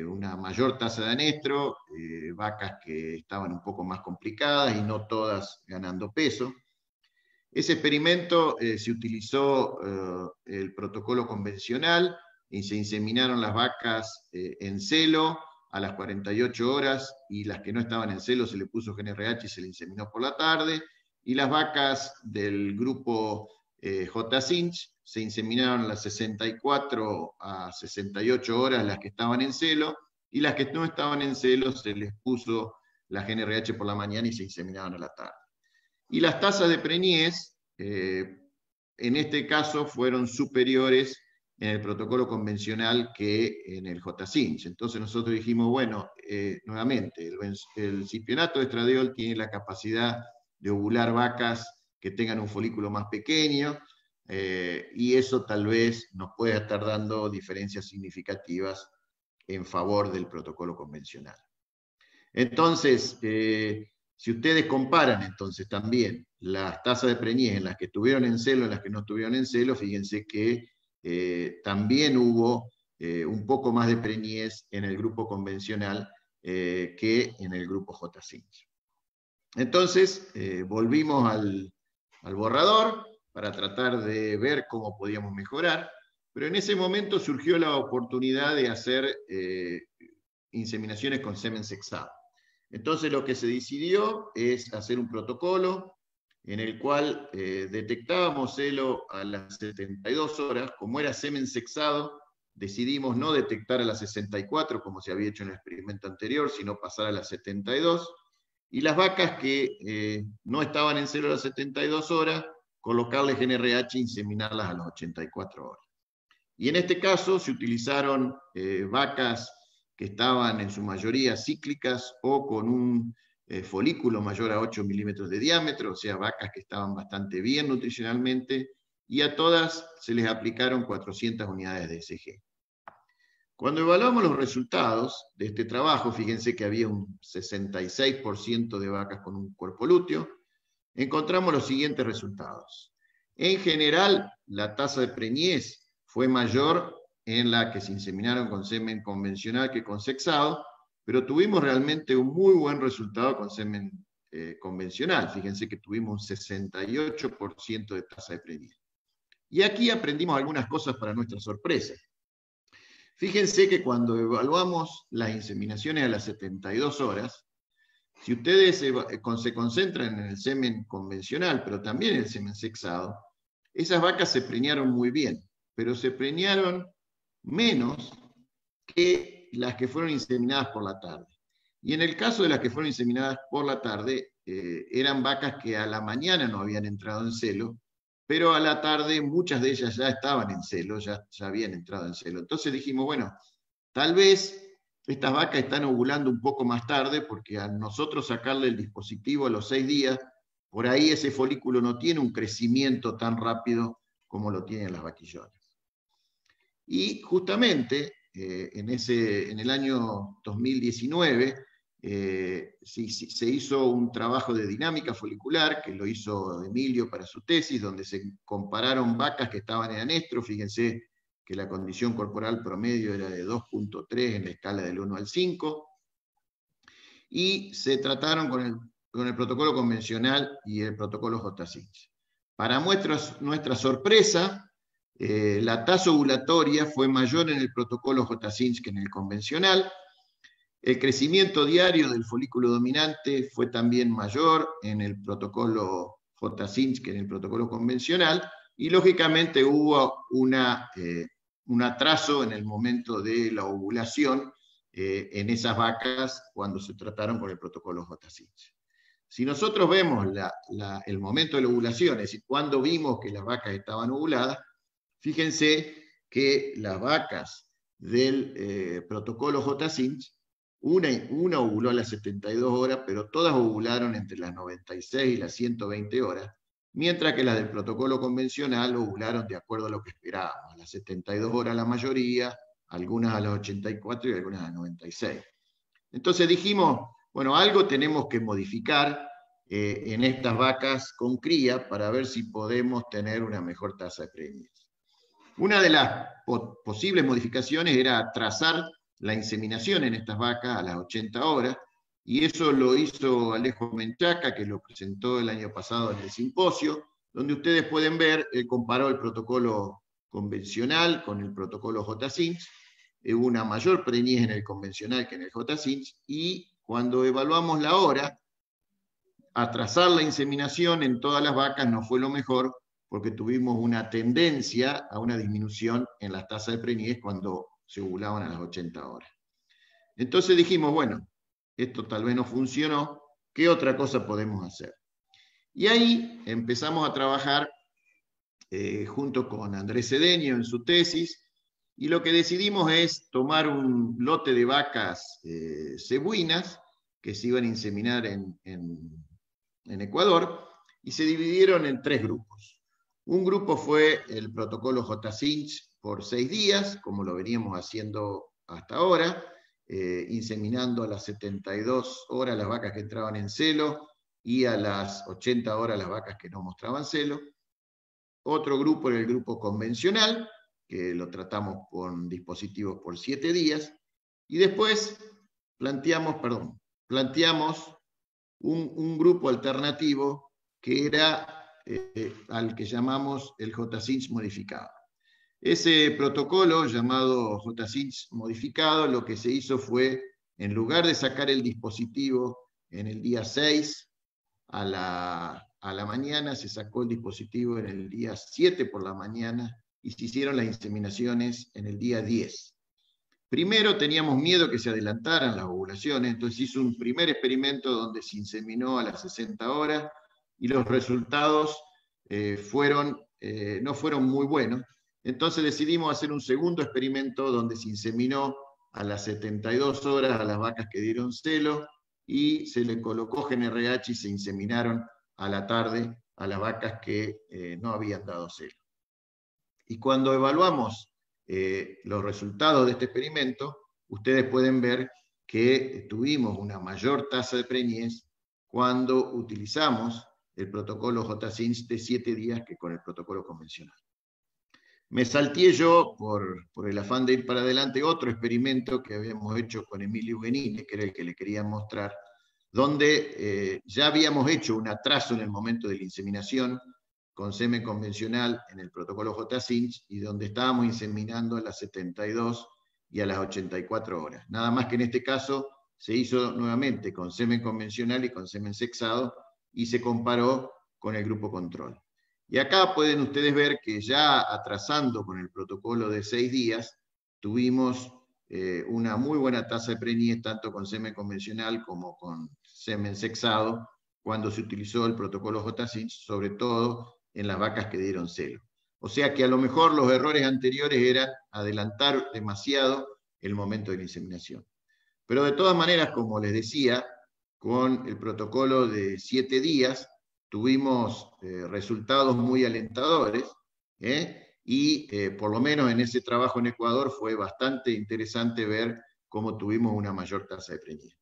una mayor tasa de anestro, vacas que estaban un poco más complicadas y no todas ganando peso. Ese experimento se utilizó el protocolo convencional y se inseminaron las vacas en celo a las 48 horas, y las que no estaban en celo se le puso GNRH y se le inseminó por la tarde, y las vacas del grupo J-Cinch se inseminaron a las 64 a 68 horas las que estaban en celo, y las que no estaban en celo se les puso la GNRH por la mañana y se inseminaron a la tarde. Y las tasas de preñez, en este caso, fueron superiores en el protocolo convencional que en el J-Cinch. Entonces nosotros dijimos, bueno, nuevamente, el cipionato de estradiol tiene la capacidad de ovular vacas que tengan un folículo más pequeño, y eso tal vez nos pueda estar dando diferencias significativas en favor del protocolo convencional. Entonces, si ustedes comparan entonces también las tasas de preñez en las que estuvieron en celo y en las que no estuvieron en celo, fíjense que también hubo un poco más de preñez en el grupo convencional que en el grupo J-Cinch. Entonces, volvimos al borrador para tratar de ver cómo podíamos mejorar, pero en ese momento surgió la oportunidad de hacer inseminaciones con semen sexado. Entonces lo que se decidió es hacer un protocolo en el cual detectábamos celo a las 72 horas. Como era semen sexado, decidimos no detectar a las 64, como se había hecho en el experimento anterior, sino pasar a las 72. Y las vacas que no estaban en celo a las 72 horas, colocarles GNRH e inseminarlas a las 84 horas. Y en este caso se utilizaron vacas que estaban en su mayoría cíclicas o con un folículo mayor a 8 milímetros de diámetro, o sea, vacas que estaban bastante bien nutricionalmente, y a todas se les aplicaron 400 unidades de ECG. Cuando evaluamos los resultados de este trabajo, fíjense que había un 66% de vacas con un cuerpo lúteo, encontramos los siguientes resultados. En general, la tasa de preñez fue mayor en la que se inseminaron con semen convencional que con sexado, pero tuvimos realmente un muy buen resultado con semen convencional. Fíjense que tuvimos un 68% de tasa de preñez. Y aquí aprendimos algunas cosas para nuestra sorpresa. Fíjense que cuando evaluamos las inseminaciones a las 72 horas, si ustedes se concentran en el semen convencional, pero también en el semen sexado, esas vacas se preñaron muy bien, pero se preñaron menos que las que fueron inseminadas por la tarde. Y en el caso de las que fueron inseminadas por la tarde, eran vacas que a la mañana no habían entrado en celo, pero a la tarde muchas de ellas ya estaban en celo, ya habían entrado en celo. Entonces dijimos, bueno, tal vez estas vacas están ovulando un poco más tarde, porque a nosotros sacarle el dispositivo a los 6 días, por ahí ese folículo no tiene un crecimiento tan rápido como lo tienen las vaquillonas. Y justamente en el año 2019 se hizo un trabajo de dinámica folicular que lo hizo Emilio para su tesis, donde se compararon vacas que estaban en anestro. Fíjense que la condición corporal promedio era de 2.3 en la escala del 1 al 5, y se trataron con el protocolo convencional y el protocolo J-Cinch. Para nuestra sorpresa, la tasa ovulatoria fue mayor en el protocolo J-Cinch que en el convencional. El crecimiento diario del folículo dominante fue también mayor en el protocolo J-Cinch que en el protocolo convencional, y lógicamente hubo un atraso en el momento de la ovulación en esas vacas cuando se trataron con el protocolo J-Cinch. Si nosotros vemos el momento de la ovulación, es decir, cuando vimos que las vacas estaban ovuladas, fíjense que las vacas del protocolo J-Cinch, una ovuló a las 72 horas, pero todas ovularon entre las 96 y las 120 horas, mientras que las del protocolo convencional ovularon de acuerdo a lo que esperábamos, a las 72 horas la mayoría, algunas a las 84 y algunas a las 96. Entonces dijimos, bueno, algo tenemos que modificar en estas vacas con cría para ver si podemos tener una mejor tasa de preñez. Una de las posibles modificaciones era atrasar la inseminación en estas vacas a las 80 horas, y eso lo hizo Alejo Menchaca, que lo presentó el año pasado en el simposio, donde ustedes pueden ver, él comparó el protocolo convencional con el protocolo J-Cinch, hubo una mayor preñez en el convencional que en el J-Cinch, y cuando evaluamos la hora, atrasar la inseminación en todas las vacas no fue lo mejor, porque tuvimos una tendencia a una disminución en las tasas de preñez cuando se ovulaban a las 80 horas. Entonces dijimos, bueno, esto tal vez no funcionó, ¿qué otra cosa podemos hacer? Y ahí empezamos a trabajar junto con Andrés Cedeño en su tesis, y lo que decidimos es tomar un lote de vacas cebuinas que se iban a inseminar en Ecuador, y se dividieron en 3 grupos. Un grupo fue el protocolo J-Cinch por 6 días, como lo veníamos haciendo hasta ahora, inseminando a las 72 horas las vacas que entraban en celo y a las 80 horas las vacas que no mostraban celo. Otro grupo era el grupo convencional, que lo tratamos con dispositivos por 7 días, y después planteamos un grupo alternativo que era al que llamamos el J-Cinch modificado. Ese protocolo llamado J-Cinch modificado, lo que se hizo fue, en lugar de sacar el dispositivo en el día 6 a la mañana, se sacó el dispositivo en el día 7 por la mañana y se hicieron las inseminaciones en el día 10. Primero teníamos miedo que se adelantaran las ovulaciones, entonces hizo un primer experimento donde se inseminó a las 60 horas y los resultados no fueron muy buenos. Entonces decidimos hacer un segundo experimento donde se inseminó a las 72 horas a las vacas que dieron celo y se le colocó GnRH y se inseminaron a la tarde a las vacas que no habían dado celo. Y cuando evaluamos los resultados de este experimento, ustedes pueden ver que tuvimos una mayor tasa de preñez cuando utilizamos el protocolo J-Cinch de 7 días que con el protocolo convencional. Me salteé yo, por el afán de ir para adelante, otro experimento que habíamos hecho con Emilio Benítez, que era el que le quería mostrar, donde ya habíamos hecho un atraso en el momento de la inseminación con semen convencional en el protocolo J-Cinch, y donde estábamos inseminando a las 72 y a las 84 horas. Nada más que en este caso se hizo nuevamente con semen convencional y con semen sexado, y se comparó con el grupo control. Y acá pueden ustedes ver que ya atrasando con el protocolo de 6 días, tuvimos una muy buena tasa de preñez, tanto con semen convencional como con semen sexado, cuando se utilizó el protocolo J-Cinch, sobre todo en las vacas que dieron celo. O sea que a lo mejor los errores anteriores eran adelantar demasiado el momento de la inseminación. Pero de todas maneras, como les decía, con el protocolo de 7 días, tuvimos resultados muy alentadores, y por lo menos en ese trabajo en Ecuador fue bastante interesante ver cómo tuvimos una mayor tasa de preñez.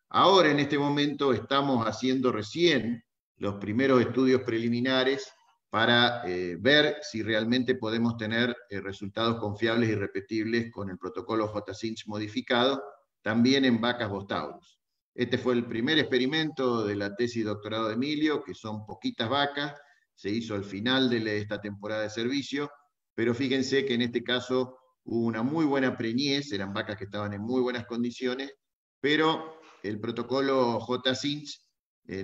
Ahora, en este momento, estamos haciendo recién los primeros estudios preliminares para ver si realmente podemos tener resultados confiables y repetibles con el protocolo J-Cinch modificado, también en vacas Bostaurus. Este fue el primer experimento de la tesis de doctorado de Emilio, que son poquitas vacas, se hizo al final de esta temporada de servicio, pero fíjense que en este caso hubo una muy buena preñez, eran vacas que estaban en muy buenas condiciones, pero el protocolo J-Cinch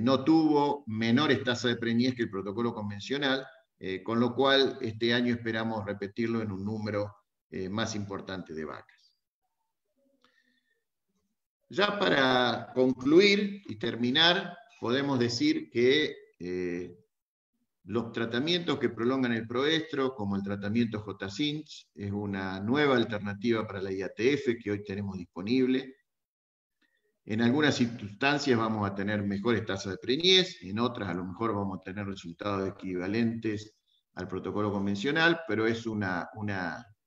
no tuvo menores tasas de preñez que el protocolo convencional, con lo cual este año esperamos repetirlo en un número más importante de vacas. Ya para concluir y terminar, podemos decir que los tratamientos que prolongan el proestro, como el tratamiento J-Cinch, es una nueva alternativa para la IATF que hoy tenemos disponible. En algunas circunstancias vamos a tener mejores tasas de preñez, en otras a lo mejor vamos a tener resultados equivalentes al protocolo convencional, pero es una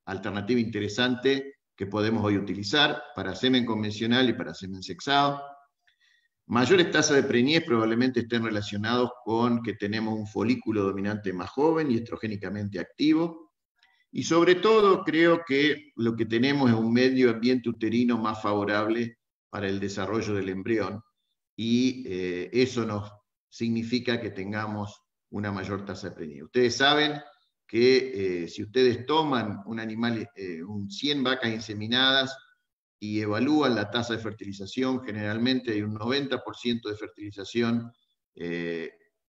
alternativa interesante que podemos hoy utilizar para semen convencional y para semen sexado. Mayores tasas de preñez probablemente estén relacionados con que tenemos un folículo dominante más joven y estrogénicamente activo. Y sobre todo creo que lo que tenemos es un medio ambiente uterino más favorable para el desarrollo del embrión, y eso nos significa que tengamos una mayor tasa de preñez. Ustedes saben que si ustedes toman un animal, 100 vacas inseminadas y evalúan la tasa de fertilización, generalmente hay un 90% de fertilización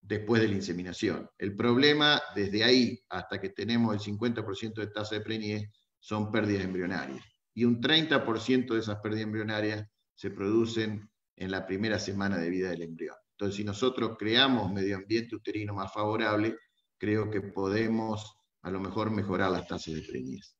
después de la inseminación. El problema, desde ahí hasta que tenemos el 50% de tasa de preñez, son pérdidas embrionarias. Y un 30% de esas pérdidas embrionarias se producen en la primera semana de vida del embrión. Entonces, si nosotros creamos medio ambiente uterino más favorable, creo que podemos a lo mejor mejorar las tasas de preñez.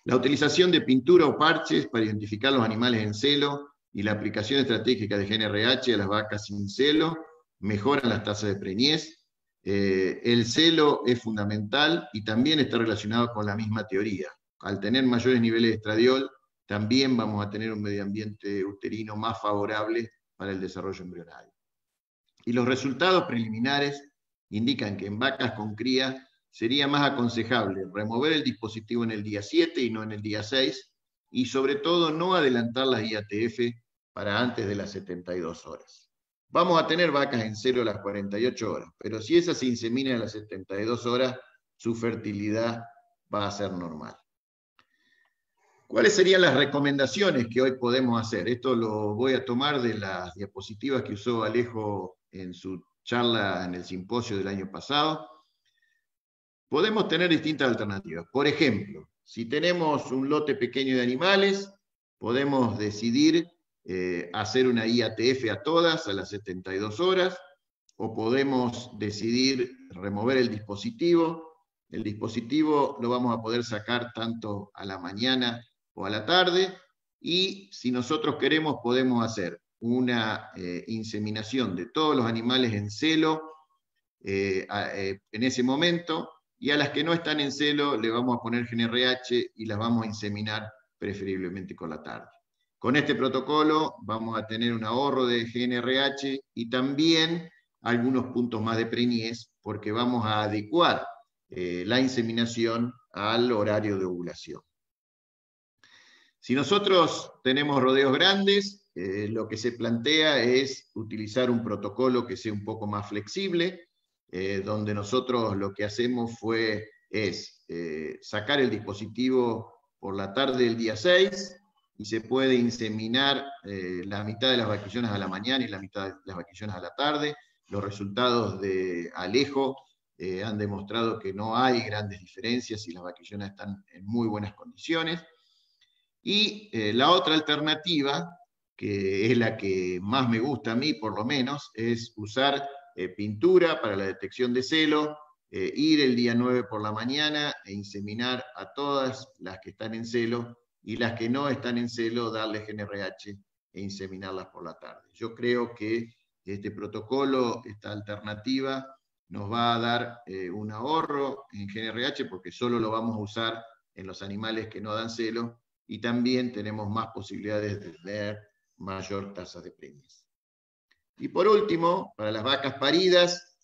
La utilización de pintura o parches para identificar los animales en celo y la aplicación estratégica de GNRH a las vacas sin celo mejoran las tasas de preñez. El celo es fundamental y también está relacionado con la misma teoría. Al tener mayores niveles de estradiol, también vamos a tener un medio ambiente uterino más favorable para el desarrollo embrionario. Y los resultados preliminares indican que en vacas con cría sería más aconsejable remover el dispositivo en el día 7 y no en el día 6, y sobre todo no adelantar las IATF para antes de las 72 horas. Vamos a tener vacas en celo a las 48 horas, pero si esas se inseminan a las 72 horas, su fertilidad va a ser normal. ¿Cuáles serían las recomendaciones que hoy podemos hacer? Esto lo voy a tomar de las diapositivas que usó Alejo en su charla en el simposio del año pasado. Podemos tener distintas alternativas. Por ejemplo, si tenemos un lote pequeño de animales, podemos decidir hacer una IATF a todas a las 72 horas, o podemos decidir remover el dispositivo. El dispositivo lo vamos a poder sacar tanto a la mañana o a la tarde, y si nosotros queremos podemos hacer una inseminación de todos los animales en celo en ese momento, y a las que no están en celo le vamos a poner GNRH y las vamos a inseminar preferiblemente con la tarde. Con este protocolo vamos a tener un ahorro de GNRH y también algunos puntos más de preñez, porque vamos a adecuar la inseminación al horario de ovulación. Si nosotros tenemos rodeos grandes, lo que se plantea es utilizar un protocolo que sea un poco más flexible, donde nosotros lo que hacemos es sacar el dispositivo por la tarde del día 6, y se puede inseminar la mitad de las vaquillonas a la mañana y la mitad de las vaquillonas a la tarde. Los resultados de Alejo han demostrado que no hay grandes diferencias y las vaquillonas están en muy buenas condiciones. Y la otra alternativa, que es la que más me gusta a mí por lo menos, es usar pintura para la detección de celo, ir el día 9 por la mañana e inseminar a todas las que están en celo, y las que no están en celo darle GNRH e inseminarlas por la tarde. Yo creo que este protocolo, esta alternativa, nos va a dar un ahorro en GNRH, porque solo lo vamos a usar en los animales que no dan celo, y también tenemos más posibilidades de tener mayor tasa de preñez. Y por último, para las vacas paridas,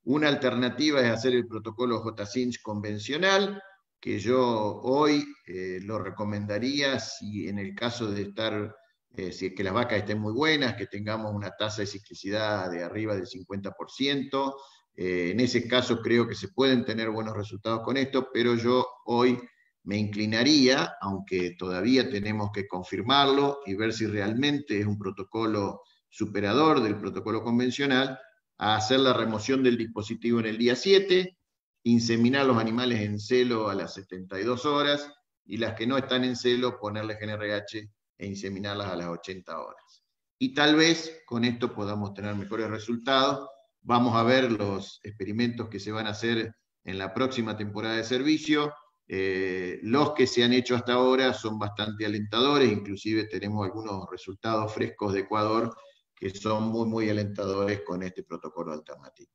una alternativa es hacer el protocolo J-Cinch convencional, que yo hoy lo recomendaría si en el caso de estar, si es que las vacas estén muy buenas, que tengamos una tasa de ciclicidad de arriba del 50%, en ese caso creo que se pueden tener buenos resultados con esto, pero yo hoy me inclinaría, aunque todavía tenemos que confirmarlo y ver si realmente es un protocolo superador del protocolo convencional, a hacer la remoción del dispositivo en el día 7, inseminar los animales en celo a las 72 horas, y las que no están en celo ponerle GNRH e inseminarlas a las 80 horas. Y tal vez con esto podamos tener mejores resultados. Vamos a ver los experimentos que se van a hacer en la próxima temporada de servicio. Los que se han hecho hasta ahora son bastante alentadores, inclusive tenemos algunos resultados frescos de Ecuador que son muy, muy alentadores con este protocolo alternativo.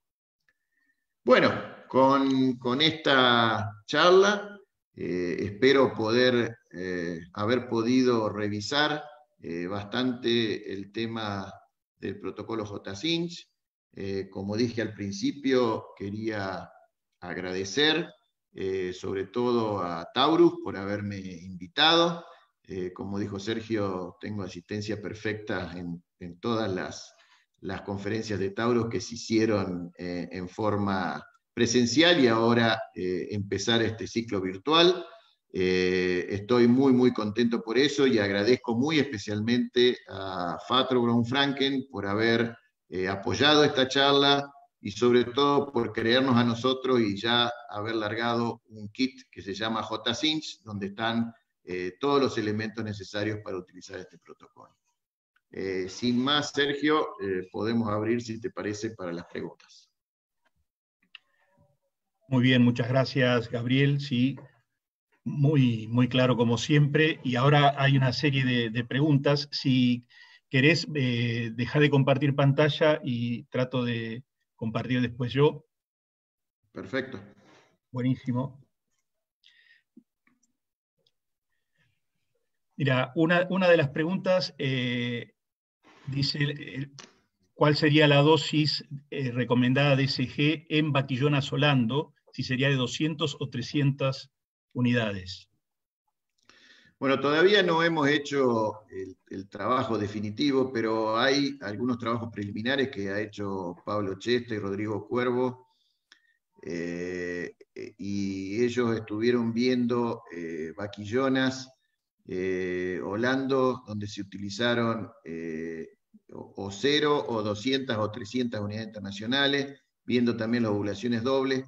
Bueno, con esta charla espero poder haber podido revisar bastante el tema del protocolo J-Cinch. Como dije al principio, quería agradecer sobre todo a Taurus por haberme invitado. Como dijo Sergio, tengo asistencia perfecta en todas las conferencias de Taurus que se hicieron en forma presencial y ahora empezar este ciclo virtual. Estoy muy, muy contento por eso y agradezco muy especialmente a Fatro Braun-Franken por haber apoyado esta charla y sobre todo por creernos a nosotros y ya haber largado un kit que se llama JSync, donde están todos los elementos necesarios para utilizar este protocolo. Sin más, Sergio, podemos abrir, si te parece, para las preguntas. Muy bien, muchas gracias, Gabriel. Sí, muy, muy claro como siempre. Y ahora hay una serie de preguntas. Si querés, dejar de compartir pantalla y trato de compartir después yo. Perfecto. Buenísimo. Mira, una de las preguntas dice, ¿cuál sería la dosis recomendada de ESG en Vaquillona Solando? Si sería de 200 o 300 unidades. Bueno, todavía no hemos hecho el trabajo definitivo, pero hay algunos trabajos preliminares que ha hecho Pablo Chesta y Rodrigo Cuervo, y ellos estuvieron viendo vaquillonas Holando, donde se utilizaron o 0 o 200 o 300 unidades internacionales, viendo también las ovulaciones dobles,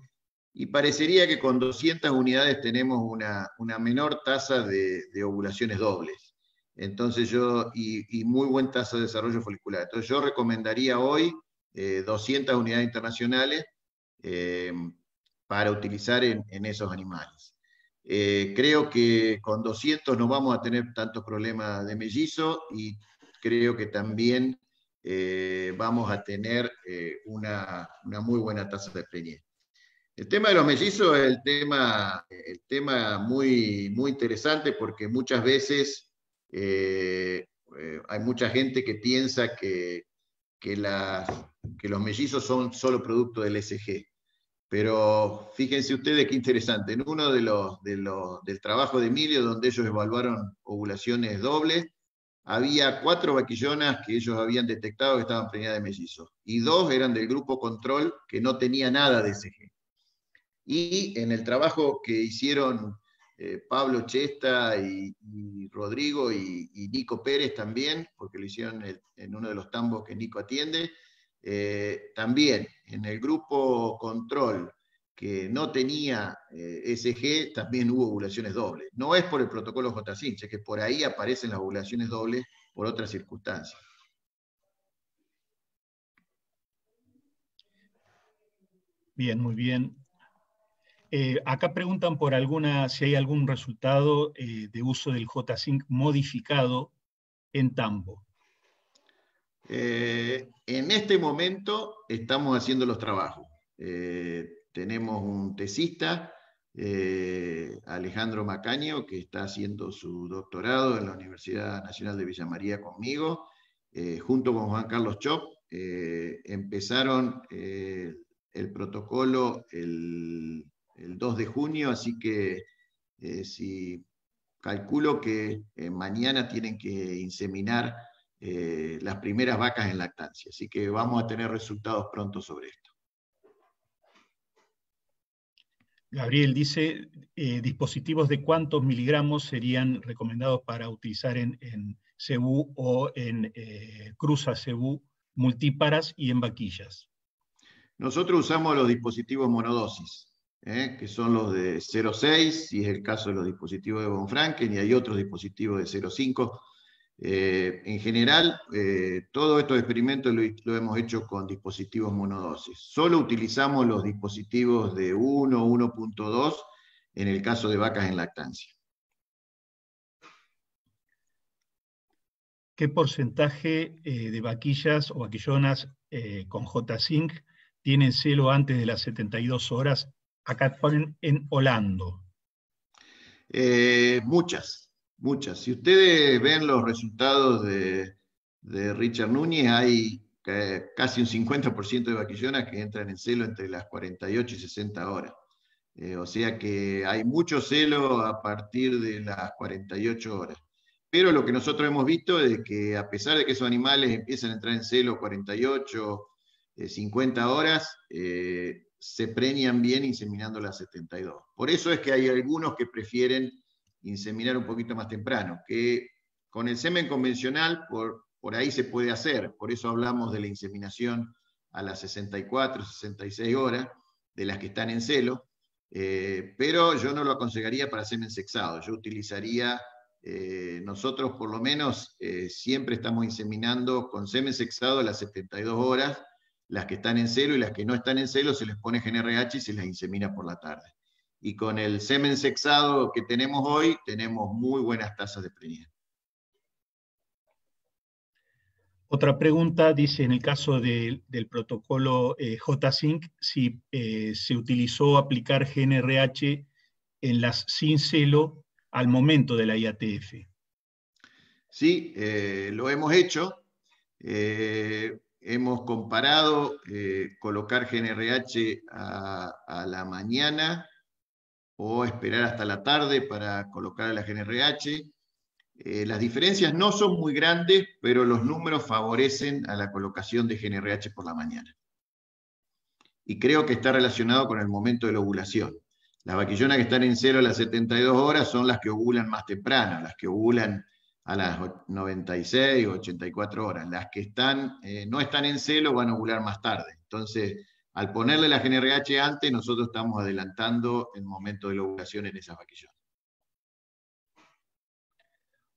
y parecería que con 200 unidades tenemos una menor tasa de ovulaciones dobles. Entonces y muy buena tasa de desarrollo folicular. Entonces yo recomendaría hoy 200 unidades internacionales para utilizar en esos animales. Creo que con 200 no vamos a tener tantos problemas de mellizo y creo que también vamos a tener una muy buena tasa de preñez. El tema de los mellizos es el tema muy, muy interesante porque muchas veces hay mucha gente que piensa que los mellizos son solo producto del ESG. Pero fíjense ustedes qué interesante. En uno del trabajo de Emilio, donde ellos evaluaron ovulaciones dobles, había 4 vaquillonas que ellos habían detectado que estaban preñadas de mellizos. Y 2 eran del grupo control que no tenía nada de ESG. Y en el trabajo que hicieron Pablo Chesta y Rodrigo y Nico Pérez también, porque lo hicieron en uno de los tambos que Nico atiende, también en el grupo control que no tenía ESG, también hubo ovulaciones dobles. No es por el protocolo JSync, es que por ahí aparecen las ovulaciones dobles por otras circunstancias. Bien, muy bien. Acá preguntan por si hay algún resultado de uso del JSync modificado en tambo. En este momento estamos haciendo los trabajos. Tenemos un tesista, Alejandro Macaño, que está haciendo su doctorado en la Universidad Nacional de Villa María conmigo, junto con Juan Carlos Chop. Empezaron el protocolo el 2 de junio, así que si calculo que mañana tienen que inseminar las primeras vacas en lactancia, así que vamos a tener resultados pronto sobre esto. Gabriel dice, dispositivos de cuántos miligramos serían recomendados para utilizar en cebú o en cruza cebú multíparas y en vaquillas. Nosotros usamos los dispositivos monodosis, que son los de 0,6, si es el caso de los dispositivos de von Franken, y hay otros dispositivos de 0,5. En general, todos estos experimentos lo hemos hecho con dispositivos monodosis. Solo utilizamos los dispositivos de 1, 1.2 en el caso de vacas en lactancia. ¿Qué porcentaje de vaquillas o vaquillonas con JSync tienen celo antes de las 72 horas? Acá ponen en Holando. Muchas. Si ustedes ven los resultados de Richard Núñez, hay casi un 50% de vaquillonas que entran en celo entre las 48 y 60 horas. O sea que hay mucho celo a partir de las 48 horas. Pero lo que nosotros hemos visto es que a pesar de que esos animales empiezan a entrar en celo 48, 50 horas, se preñan bien inseminando las 72. Por eso es que hay algunos que prefieren inseminar un poquito más temprano, que con el semen convencional por ahí se puede hacer, por eso hablamos de la inseminación a las 64, 66 horas, de las que están en celo, pero yo no lo aconsejaría para semen sexado, yo utilizaría, nosotros por lo menos siempre estamos inseminando con semen sexado a las 72 horas, las que están en celo, y las que no están en celo se les pone GnRH y se les insemina por la tarde. Y con el semen sexado que tenemos hoy, tenemos muy buenas tasas de preñez. Otra pregunta dice, en el caso del protocolo J-Sync, si se utilizó aplicar GnRH en las sin celo al momento de la IATF. Sí, lo hemos hecho. Hemos comparado colocar GnRH a la mañana o esperar hasta la tarde para colocar la GnRH. Las diferencias no son muy grandes, pero los números favorecen a la colocación de GnRH por la mañana. Y creo que está relacionado con el momento de la ovulación. Las vaquillonas que están en celo a las 72 horas son las que ovulan más temprano, las que ovulan a las 96 o 84 horas. Las que no están en celo van a ovular más tarde. Entonces, al ponerle la GnRH antes, nosotros estamos adelantando el momento de la ovulación en esas vaquillonas.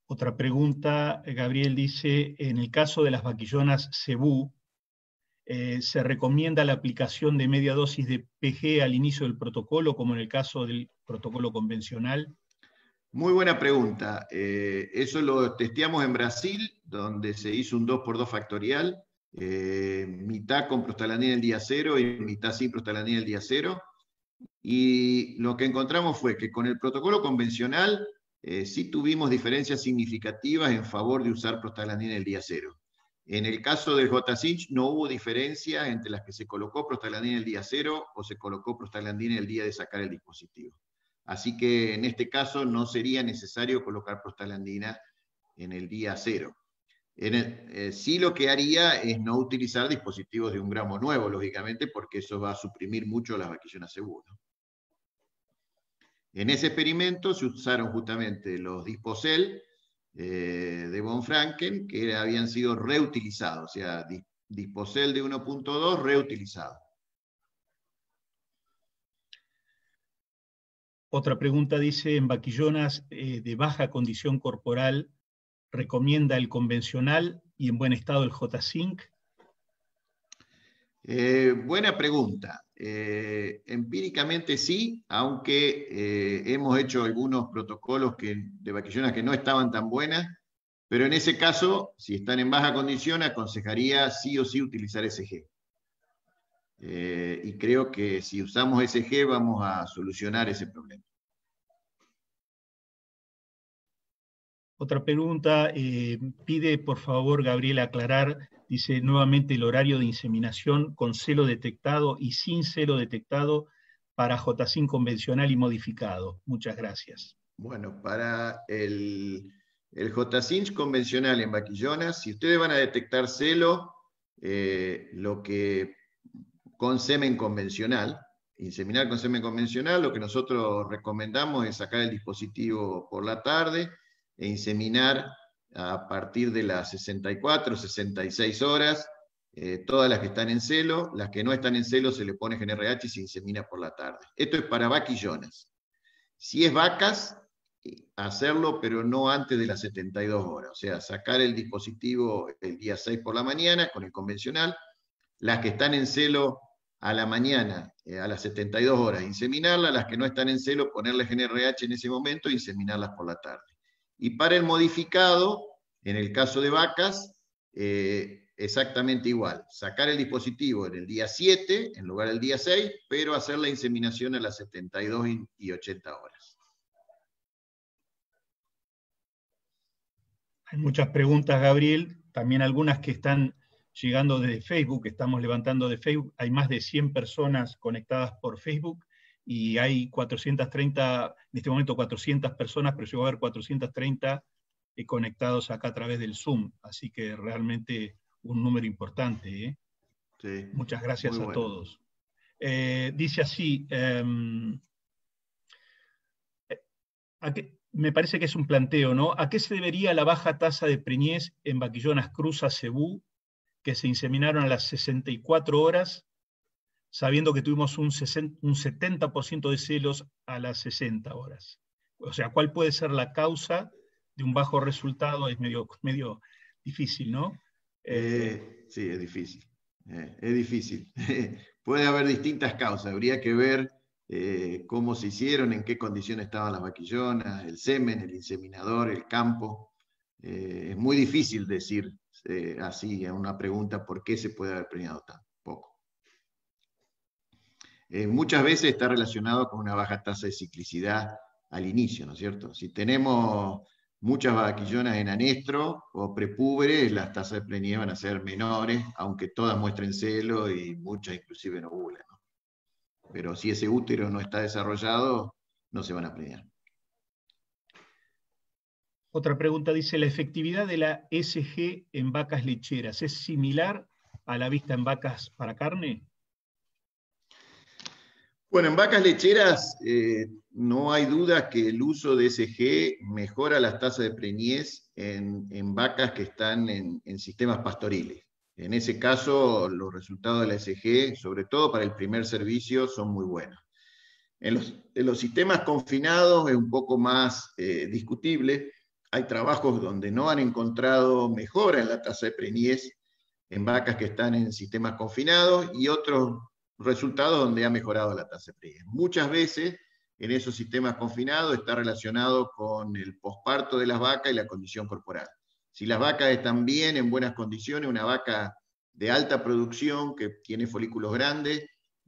Otra pregunta, Gabriel dice, en el caso de las vaquillonas cebú, ¿se recomienda la aplicación de media dosis de PG al inicio del protocolo, como en el caso del protocolo convencional? Muy buena pregunta. Eso lo testeamos en Brasil, donde se hizo un 2x2 factorial, mitad con prostaglandina el día 0 y mitad sin prostaglandina el día 0. Y lo que encontramos fue que con el protocolo convencional sí tuvimos diferencias significativas en favor de usar prostaglandina el día 0. En el caso del J-Sync no hubo diferencia entre las que se colocó prostaglandina el día 0 o se colocó prostaglandina el día de sacar el dispositivo. Así que en este caso no sería necesario colocar prostaglandina en el día 0. Sí, lo que haría es no utilizar dispositivos de 1 gramo nuevo, lógicamente, porque eso va a suprimir mucho las vaquillonas seguras. En ese experimento se usaron justamente los Disposel de von Franken, que habían sido reutilizados, o sea, Disposel de 1.2 reutilizado. Otra pregunta dice, en vaquillonas de baja condición corporal, ¿recomienda el convencional y en buen estado el J-Sync? Buena pregunta. Empíricamente sí, aunque hemos hecho algunos protocolos de vaquillonas que no estaban tan buenas, pero en ese caso, si están en baja condición, aconsejaría sí o sí utilizar SG. Y creo que si usamos SG vamos a solucionar ese problema. Otra pregunta, pide por favor Gabriel aclarar, dice nuevamente el horario de inseminación con celo detectado y sin celo detectado para J-Sync convencional y modificado. Muchas gracias. Bueno, para el J-Sync convencional en vaquillonas, si ustedes van a detectar celo, con semen convencional, inseminar con semen convencional, lo que nosotros recomendamos es sacar el dispositivo por la tarde e inseminar a partir de las 64, 66 horas, todas las que están en celo. Las que no están en celo se le pone GnRH y se insemina por la tarde. Esto es para vaquillonas. Si es vacas, hacerlo, pero no antes de las 72 horas. O sea, sacar el dispositivo el día 6 por la mañana con el convencional. Las que están en celo a la mañana, a las 72 horas, inseminarlas. Las que no están en celo, ponerle GnRH en ese momento e inseminarlas por la tarde. Y para el modificado, en el caso de vacas, exactamente igual. Sacar el dispositivo en el día 7, en lugar del día 6, pero hacer la inseminación a las 72 y 80 horas. Hay muchas preguntas, Gabriel, también algunas que están llegando desde Facebook, que estamos levantando de Facebook. Hay más de 100 personas conectadas por Facebook y hay 430, en este momento 400 personas, pero llegó a haber 430 conectados acá a través del Zoom, así que realmente un número importante. Sí, muchas gracias a todos. Dice así, me parece que es un planteo, ¿no? ¿A qué se debería la baja tasa de preñez en vaquillonas cruzas cebú que se inseminaron a las 64 horas, sabiendo que tuvimos un 70% de celos a las 60 horas? O sea, ¿cuál puede ser la causa de un bajo resultado? Es medio difícil, ¿no? Sí, es difícil. Es difícil. Puede haber distintas causas. Habría que ver cómo se hicieron, en qué condiciones estaban las vaquillonas, el semen, el inseminador, el campo. Es muy difícil decir así a una pregunta por qué se puede haber preñado tan poco. Muchas veces está relacionado con una baja tasa de ciclicidad al inicio, ¿no es cierto? Si tenemos muchas vaquillonas en anestro o prepúberes, las tasas de preñez van a ser menores, aunque todas muestren celo y muchas inclusive no ovulan, ¿no? Pero si ese útero no está desarrollado, no se van a preñar. Otra pregunta dice, ¿la efectividad de la SG en vacas lecheras es similar a la vista en vacas para carne? Bueno, en vacas lecheras no hay duda que el uso de SG mejora las tasas de preñez en vacas que están en sistemas pastoriles. En ese caso, los resultados de la SG, sobre todo para el primer servicio, son muy buenos. En los sistemas confinados es un poco más discutible. Hay trabajos donde no han encontrado mejora en la tasa de preñez en vacas que están en sistemas confinados y otros resultados donde ha mejorado la tasa de preñez. Muchas veces en esos sistemas confinados está relacionado con el posparto de las vacas y la condición corporal. Si las vacas están bien, en buenas condiciones, una vaca de alta producción que tiene folículos grandes,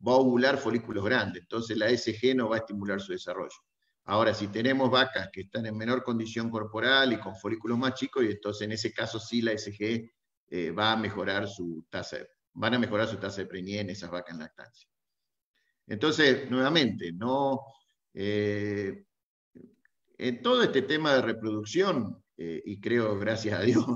va a ovular folículos grandes, entonces la SG no va a estimular su desarrollo. Ahora, si tenemos vacas que están en menor condición corporal y con folículos más chicos, y entonces en ese caso sí la SG va a mejorar su tasa van a mejorar su tasa de preñez en esas vacas en lactancia. Entonces, nuevamente, en todo este tema de reproducción, y creo, gracias a Dios,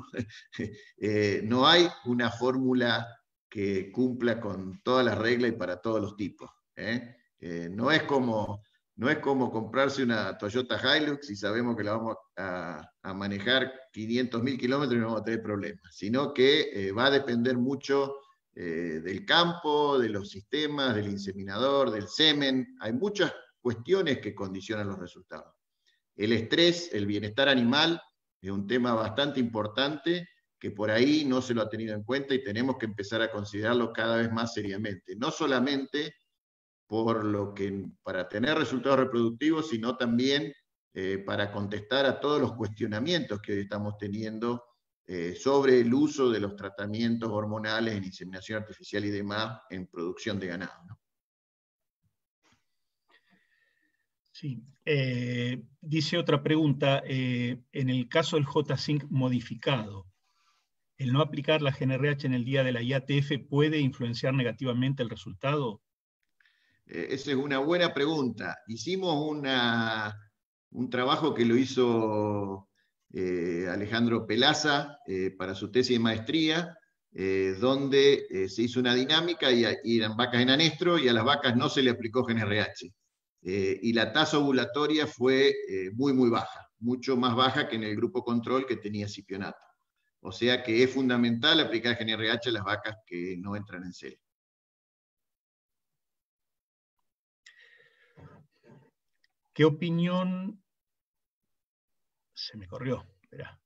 no hay una fórmula que cumpla con todas las reglas y para todos los tipos. No es como comprarse una Toyota Hilux y sabemos que la vamos a manejar 500.000 kilómetros y no vamos a tener problemas, sino que va a depender mucho del campo, de los sistemas, del inseminador, del semen. Hay muchas cuestiones que condicionan los resultados. El estrés, el bienestar animal, es un tema bastante importante que por ahí no se lo ha tenido en cuenta y tenemos que empezar a considerarlo cada vez más seriamente. No solamente para tener resultados reproductivos, sino también para contestar a todos los cuestionamientos que hoy estamos teniendo sobre el uso de los tratamientos hormonales en inseminación artificial y demás en producción de ganado, ¿no? Sí. Dice otra pregunta, en el caso del J-Sync modificado, ¿el no aplicar la GNRH en el día de la IATF puede influenciar negativamente el resultado? Esa es una buena pregunta. Hicimos un trabajo que lo hizo Alejandro Pelaza para su tesis de maestría, donde se hizo una dinámica y eran vacas en anestro y a las vacas no se le aplicó GNRH. Y la tasa ovulatoria fue muy, muy baja, mucho más baja que en el grupo control que tenía cipionato. O sea que es fundamental aplicar GNRH a las vacas que no entran en celo. ¿Qué opinión? Se me corrió, espera.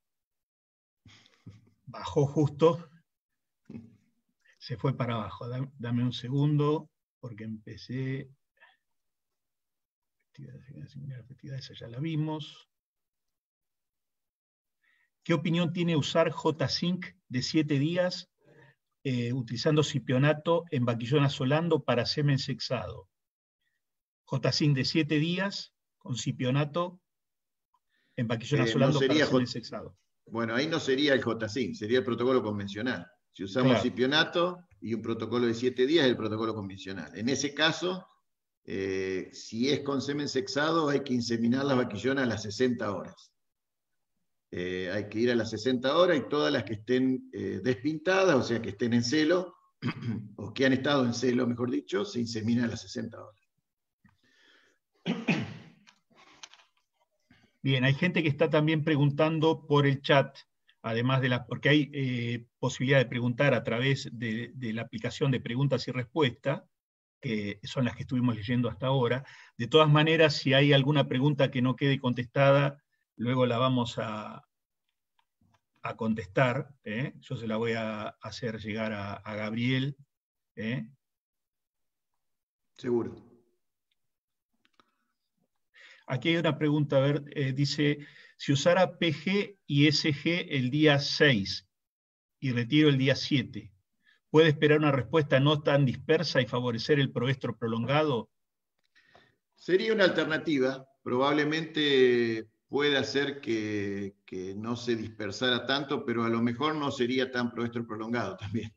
Bajó justo, se fue para abajo. Dame un segundo, porque empecé. Efectividad, esa ya la vimos. ¿Qué opinión tiene usar J-Sync de 7 días utilizando cipionato en vaquillona solando para semen sexado? J-Sync de 7 días con cipionato en vaquillona solando para semen sexado. Bueno, ahí no sería el J-Sync, sería el protocolo convencional. Si usamos cipionato y un protocolo de 7 días, es el protocolo convencional. En ese caso, si es con semen sexado, hay que inseminar las vaquillonas a las 60 horas. Hay que ir a las 60 horas y todas las que estén despintadas, o sea, que estén en celo, o que han estado en celo, mejor dicho, se inseminan a las 60 horas. Bien, hay gente que está también preguntando por el chat, además de porque hay posibilidad de preguntar a través de la aplicación de preguntas y respuestas, que son las que estuvimos leyendo hasta ahora. De todas maneras, si hay alguna pregunta que no quede contestada, luego la vamos a contestar. Yo se la voy a hacer llegar a Gabriel. Seguro. Aquí hay una pregunta, a ver, dice, si usara PG y SG el día 6 y retiro el día 7, ¿puede esperar una respuesta no tan dispersa y favorecer el proestro prolongado? Sería una alternativa, probablemente puede hacer que no se dispersara tanto, pero a lo mejor no sería tan proestro prolongado también.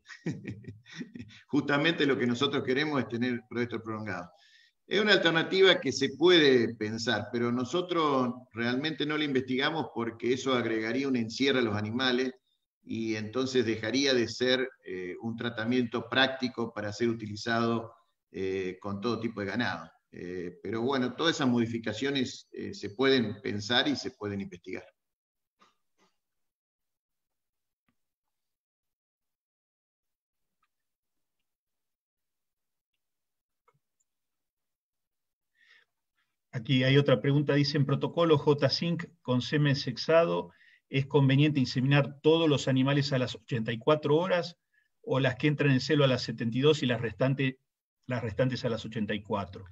Justamente lo que nosotros queremos es tener proestro prolongado. Es una alternativa que se puede pensar, pero nosotros realmente no la investigamos porque eso agregaría un encierro a los animales y entonces dejaría de ser un tratamiento práctico para ser utilizado con todo tipo de ganado. Pero bueno, todas esas modificaciones se pueden pensar y se pueden investigar. Aquí hay otra pregunta, dice, en protocolo J-Sync con semen sexado, ¿es conveniente inseminar todos los animales a las 84 horas o las que entran en celo a las 72 y las restantes a las 84?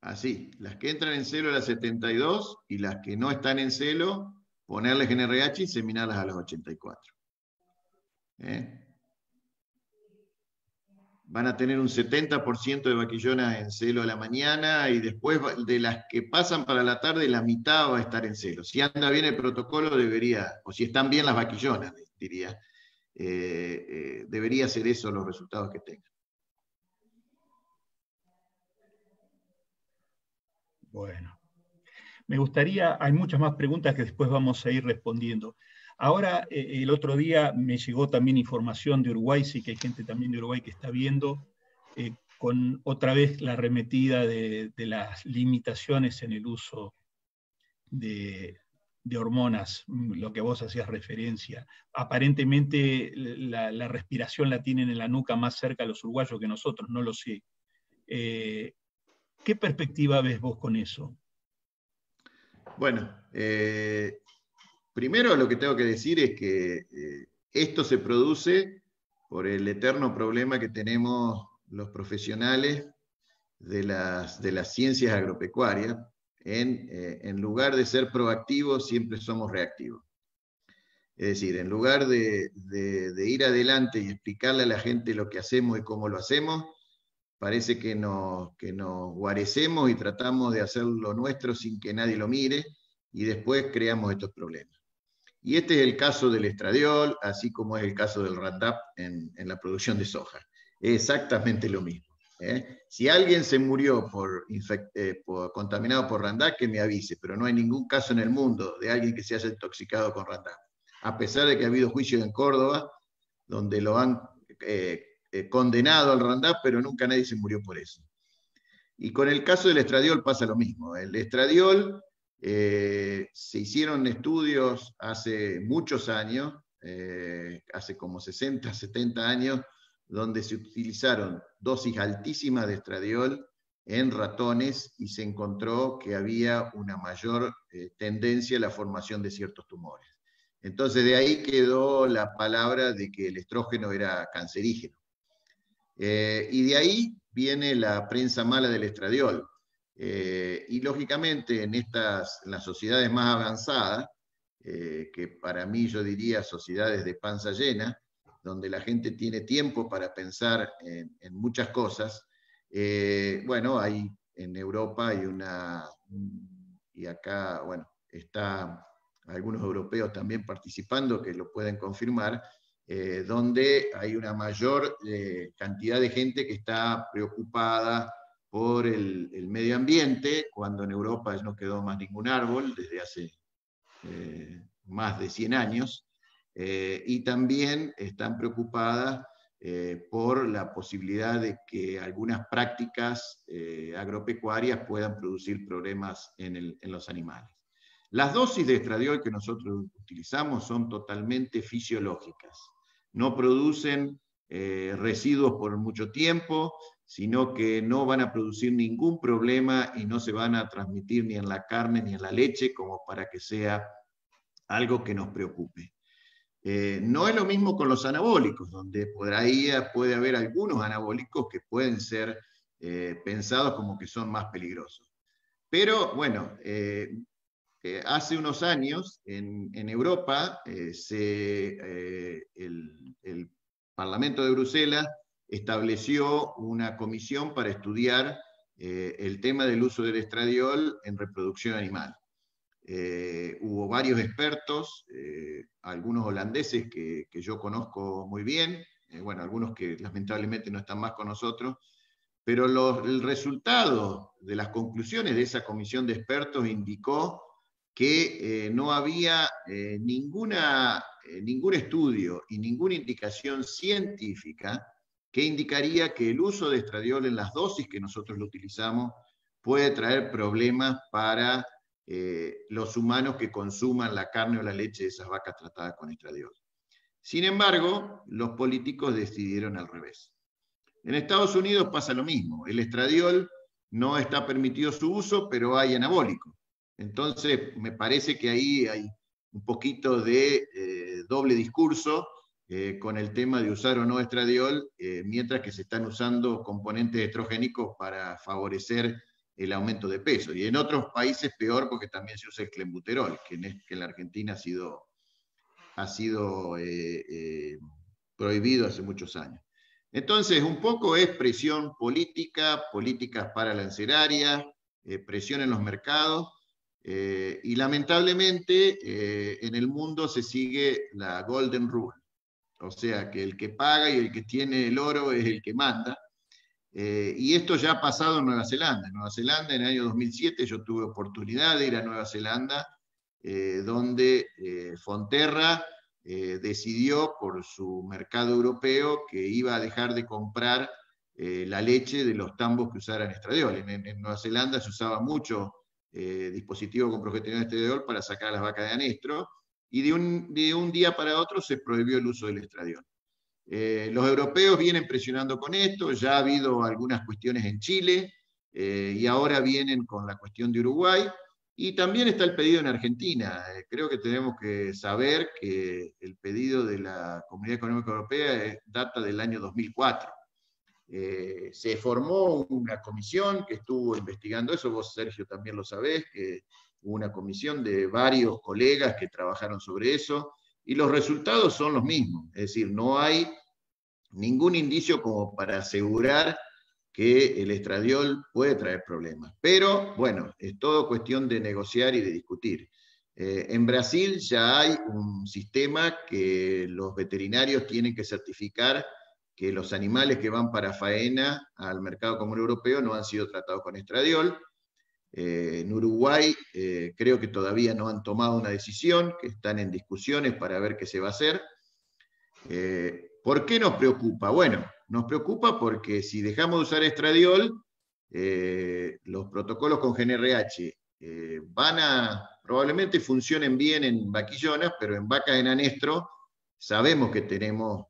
Así, las que entran en celo a las 72 y las que no están en celo, ponerles NRH y inseminarlas a las 84. Van a tener un 70% de vaquillonas en celo a la mañana y después de las que pasan para la tarde, la mitad va a estar en celo. Si anda bien el protocolo, debería, o si están bien las vaquillonas, diría, debería ser eso los resultados que tengan. Bueno, me gustaría, hay muchas más preguntas que después vamos a ir respondiendo. Ahora, el otro día me llegó también información de Uruguay, sí que hay gente también de Uruguay que está viendo, con otra vez la arremetida de las limitaciones en el uso de hormonas, lo que vos hacías referencia. Aparentemente la respiración la tienen en la nuca más cerca a los uruguayos que nosotros, no lo sé. ¿Qué perspectiva ves vos con eso? Bueno, primero lo que tengo que decir es que esto se produce por el eterno problema que tenemos los profesionales de las ciencias agropecuarias. En lugar de ser proactivos, siempre somos reactivos. Es decir, en lugar de ir adelante y explicarle a la gente lo que hacemos y cómo lo hacemos, parece que nos guarecemos y tratamos de hacer lo nuestro sin que nadie lo mire y después creamos estos problemas. Y este es el caso del estradiol, así como es el caso del Roundup en la producción de soja. Es exactamente lo mismo. Si alguien se murió contaminado por Roundup, que me avise, pero no hay ningún caso en el mundo de alguien que se haya intoxicado con Roundup. A pesar de que ha habido juicios en Córdoba, donde lo han condenado al Roundup, pero nunca nadie se murió por eso. Y con el caso del estradiol pasa lo mismo. El estradiol, se hicieron estudios hace muchos años, hace como 60, 70 años, donde se utilizaron dosis altísimas de estradiol en ratones y se encontró que había una mayor tendencia a la formación de ciertos tumores. Entonces de ahí quedó la palabra de que el estrógeno era cancerígeno. Y de ahí viene la prensa mala del estradiol. Y lógicamente en las sociedades más avanzadas, que para mí yo diría sociedades de panza llena, donde la gente tiene tiempo para pensar en muchas cosas, bueno, hay en Europa hay y acá, bueno, está algunos europeos también participando que lo pueden confirmar, donde hay una mayor cantidad de gente que está preocupada por el medio ambiente, cuando en Europa no quedó más ningún árbol desde hace más de 100 años, y también están preocupadas por la posibilidad de que algunas prácticas agropecuarias puedan producir problemas en los animales. Las dosis de estradiol que nosotros utilizamos son totalmente fisiológicas, no producen residuos por mucho tiempo, sino que no van a producir ningún problema y no se van a transmitir ni en la carne ni en la leche como para que sea algo que nos preocupe. No es lo mismo con los anabólicos, donde por ahí puede haber algunos anabólicos que pueden ser pensados como que son más peligrosos. Pero bueno, hace unos años en Europa el Parlamento de Bruselas estableció una comisión para estudiar el tema del uso del estradiol en reproducción animal. Hubo varios expertos, algunos holandeses que yo conozco muy bien, bueno, algunos que lamentablemente no están más con nosotros, pero el resultado de las conclusiones de esa comisión de expertos indicó que no había ningún estudio y ninguna indicación científica que indicaría que el uso de estradiol en las dosis que nosotros lo utilizamos puede traer problemas para los humanos que consuman la carne o la leche de esas vacas tratadas con estradiol. Sin embargo, los políticos decidieron al revés. En Estados Unidos pasa lo mismo. El estradiol no está permitido su uso, pero hay anabólico. Entonces, me parece que ahí hay un poquito de doble discurso con el tema de usar o no estradiol, mientras que se están usando componentes estrogénicos para favorecer el aumento de peso. Y en otros países peor, porque también se usa el clenbuterol, que en la Argentina ha sido prohibido hace muchos años. Entonces, un poco es presión política, políticas paralancerarias, presión en los mercados, y lamentablemente en el mundo se sigue la Golden Rule, o sea que el que paga y el que tiene el oro es el que manda. Y esto ya ha pasado en Nueva Zelanda. En Nueva Zelanda, en el año 2007, yo tuve oportunidad de ir a Nueva Zelanda, donde Fonterra decidió por su mercado europeo que iba a dejar de comprar la leche de los tambos que usaran estradiol. En Nueva Zelanda se usaba mucho dispositivo con progesterona de estradiol para sacar a las vacas de anestro, y de un día para otro se prohibió el uso del estradiol. Los europeos vienen presionando con esto, ya ha habido algunas cuestiones en Chile, y ahora vienen con la cuestión de Uruguay, y también está el pedido en Argentina. Creo que tenemos que saber que el pedido de la Comunidad Económica Europea data del año 2004. Se formó una comisión que estuvo investigando eso, vos Sergio también lo sabés, que hubo una comisión de varios colegas que trabajaron sobre eso, y los resultados son los mismos, es decir, no hay ningún indicio como para asegurar que el estradiol puede traer problemas. Pero, bueno, es todo cuestión de negociar y de discutir. En Brasil ya hay un sistema que los veterinarios tienen que certificar que los animales que van para faena al mercado común europeo no han sido tratados con estradiol. En Uruguay creo que todavía no han tomado una decisión, que están en discusiones para ver qué se va a hacer. ¿Por qué nos preocupa? Bueno, nos preocupa porque si dejamos de usar estradiol, los protocolos con GNRH probablemente funcionen bien en vaquillonas, pero en vacas en anestro sabemos que tenemos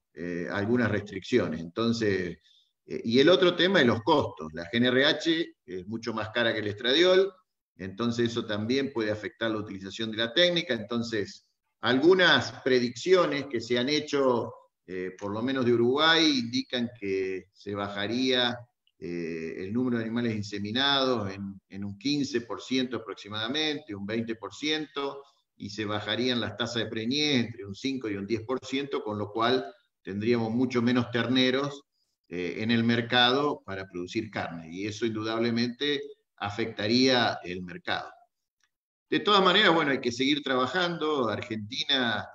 algunas restricciones. Entonces, y el otro tema es los costos. La GNRH es mucho más cara que el estradiol, entonces eso también puede afectar la utilización de la técnica. Entonces, algunas predicciones que se han hecho, por lo menos de Uruguay, indican que se bajaría el número de animales inseminados en un 15% aproximadamente, un 20%, y se bajarían las tasas de preñez entre un 5 y un 10%, con lo cual tendríamos mucho menos terneros en el mercado para producir carne, y eso indudablemente afectaría el mercado. De todas maneras, bueno, hay que seguir trabajando. Argentina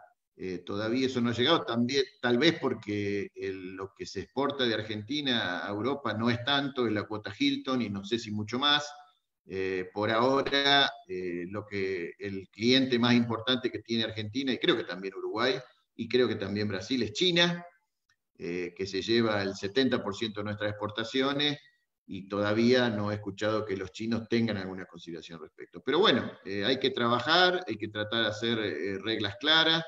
todavía eso no ha llegado, también, tal vez porque lo que se exporta de Argentina a Europa no es tanto, es la cuota Hilton y no sé si mucho más. Por ahora, el cliente más importante que tiene Argentina, y creo que también Uruguay, y creo que también Brasil, es China. que se lleva el 70% de nuestras exportaciones, y todavía no he escuchado que los chinos tengan alguna consideración al respecto. Pero bueno, hay que trabajar, hay que tratar de hacer reglas claras.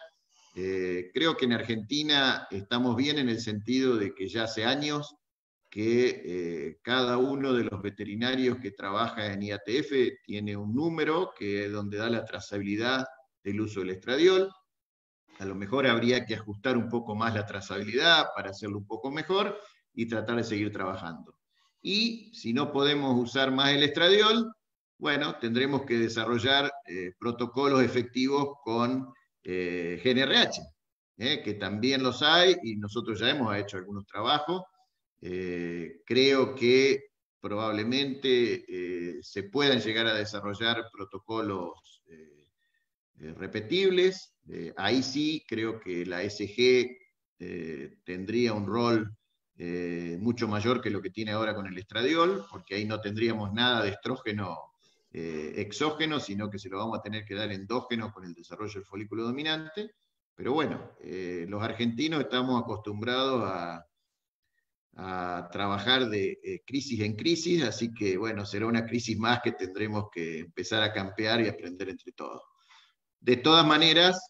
Creo que en Argentina estamos bien en el sentido de que ya hace años que cada uno de los veterinarios que trabaja en IATF tiene un número que es donde da la trazabilidad del uso del estradiol. A lo mejor habría que ajustar un poco más la trazabilidad para hacerlo un poco mejor y tratar de seguir trabajando. Y si no podemos usar más el estradiol, bueno, tendremos que desarrollar protocolos efectivos con GNRH, que también los hay y nosotros ya hemos hecho algunos trabajos. Creo que probablemente se puedan llegar a desarrollar protocolos repetibles. Ahí sí creo que la SG tendría un rol mucho mayor que lo que tiene ahora con el estradiol, porque ahí no tendríamos nada de estrógeno exógeno, sino que se lo vamos a tener que dar endógeno con el desarrollo del folículo dominante. Pero bueno, los argentinos estamos acostumbrados a trabajar de crisis en crisis, así que bueno, será una crisis más que tendremos que empezar a campear y aprender entre todos. De todas maneras,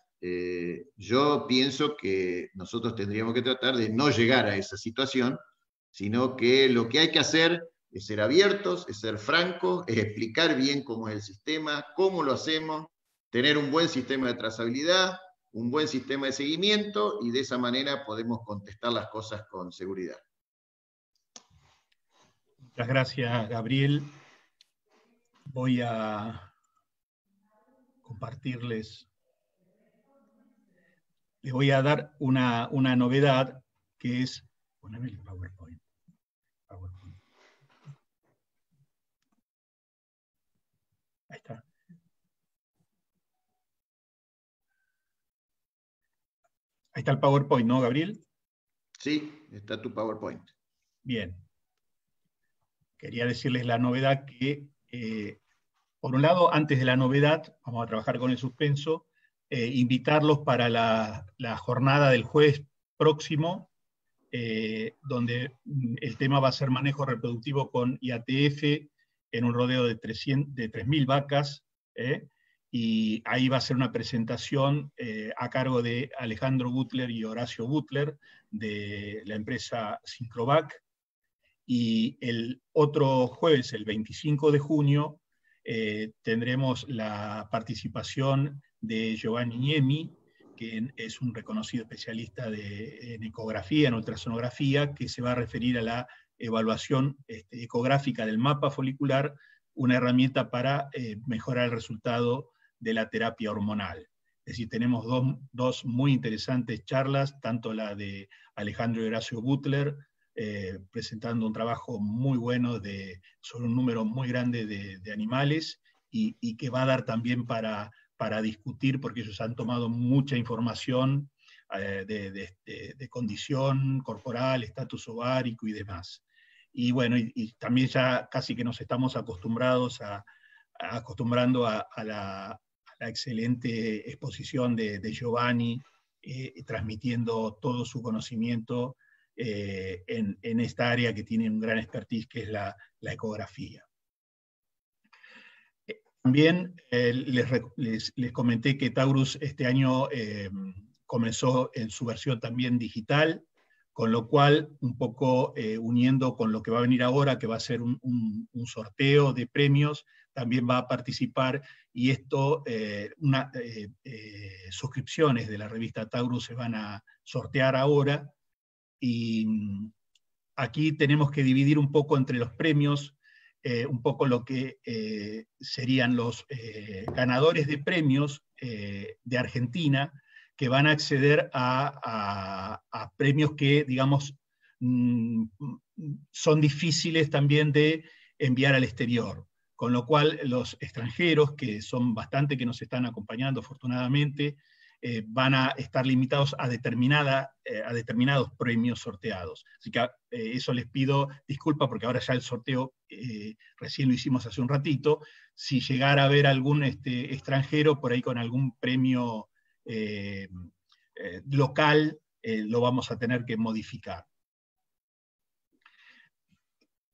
yo pienso que nosotros tendríamos que tratar de no llegar a esa situación, sino que lo que hay que hacer es ser abiertos, es ser francos, es explicar bien cómo es el sistema, cómo lo hacemos, tener un buen sistema de trazabilidad, un buen sistema de seguimiento, y de esa manera podemos contestar las cosas con seguridad. Muchas gracias, Gabriel. Voy a compartirles. Les voy a dar una novedad que es... Poneme el PowerPoint. Ahí está. Ahí está el PowerPoint, ¿no, Gabriel? Sí, está tu PowerPoint. Bien. Quería decirles la novedad que, por un lado, antes de la novedad, vamos a trabajar con el suspenso, invitarlos para la jornada del jueves próximo, donde el tema va a ser manejo reproductivo con IATF en un rodeo de 3.000 vacas, y ahí va a ser una presentación a cargo de Alejandro Butler y Horacio Butler, de la empresa Syncrovac. Y el otro jueves, el 25 de junio, tendremos la participación de Giovanni Niemi, que es un reconocido especialista en ecografía, en ultrasonografía, que se va a referir a la evaluación ecográfica del mapa folicular, una herramienta para mejorar el resultado de la terapia hormonal. Es decir, tenemos dos muy interesantes charlas, tanto la de Alejandro y Horacio Butler, presentando un trabajo muy bueno sobre un número muy grande de animales, y que va a dar también para discutir, porque ellos han tomado mucha información de condición corporal, estatus ovárico y demás. Y bueno, y también ya casi que nos estamos acostumbrando a la excelente exposición de Giovanni, transmitiendo todo su conocimiento en esta área que tiene un gran expertise, que es la ecografía. También les comenté que Taurus este año comenzó en su versión también digital, con lo cual, un poco uniendo con lo que va a venir ahora, que va a ser un sorteo de premios, también va a participar, y esto, suscripciones de la revista Taurus se van a sortear ahora, y aquí tenemos que dividir un poco entre los premios, un poco lo que serían los ganadores de premios de Argentina, que van a acceder a premios que, digamos, son difíciles también de enviar al exterior. Con lo cual, los extranjeros, que son bastante, que nos están acompañando afortunadamente, van a estar limitados a determinados premios sorteados. Así que eso les pido disculpas, porque ahora ya el sorteo recién lo hicimos hace un ratito. Si llegara a haber algún extranjero por ahí con algún premio local, lo vamos a tener que modificar.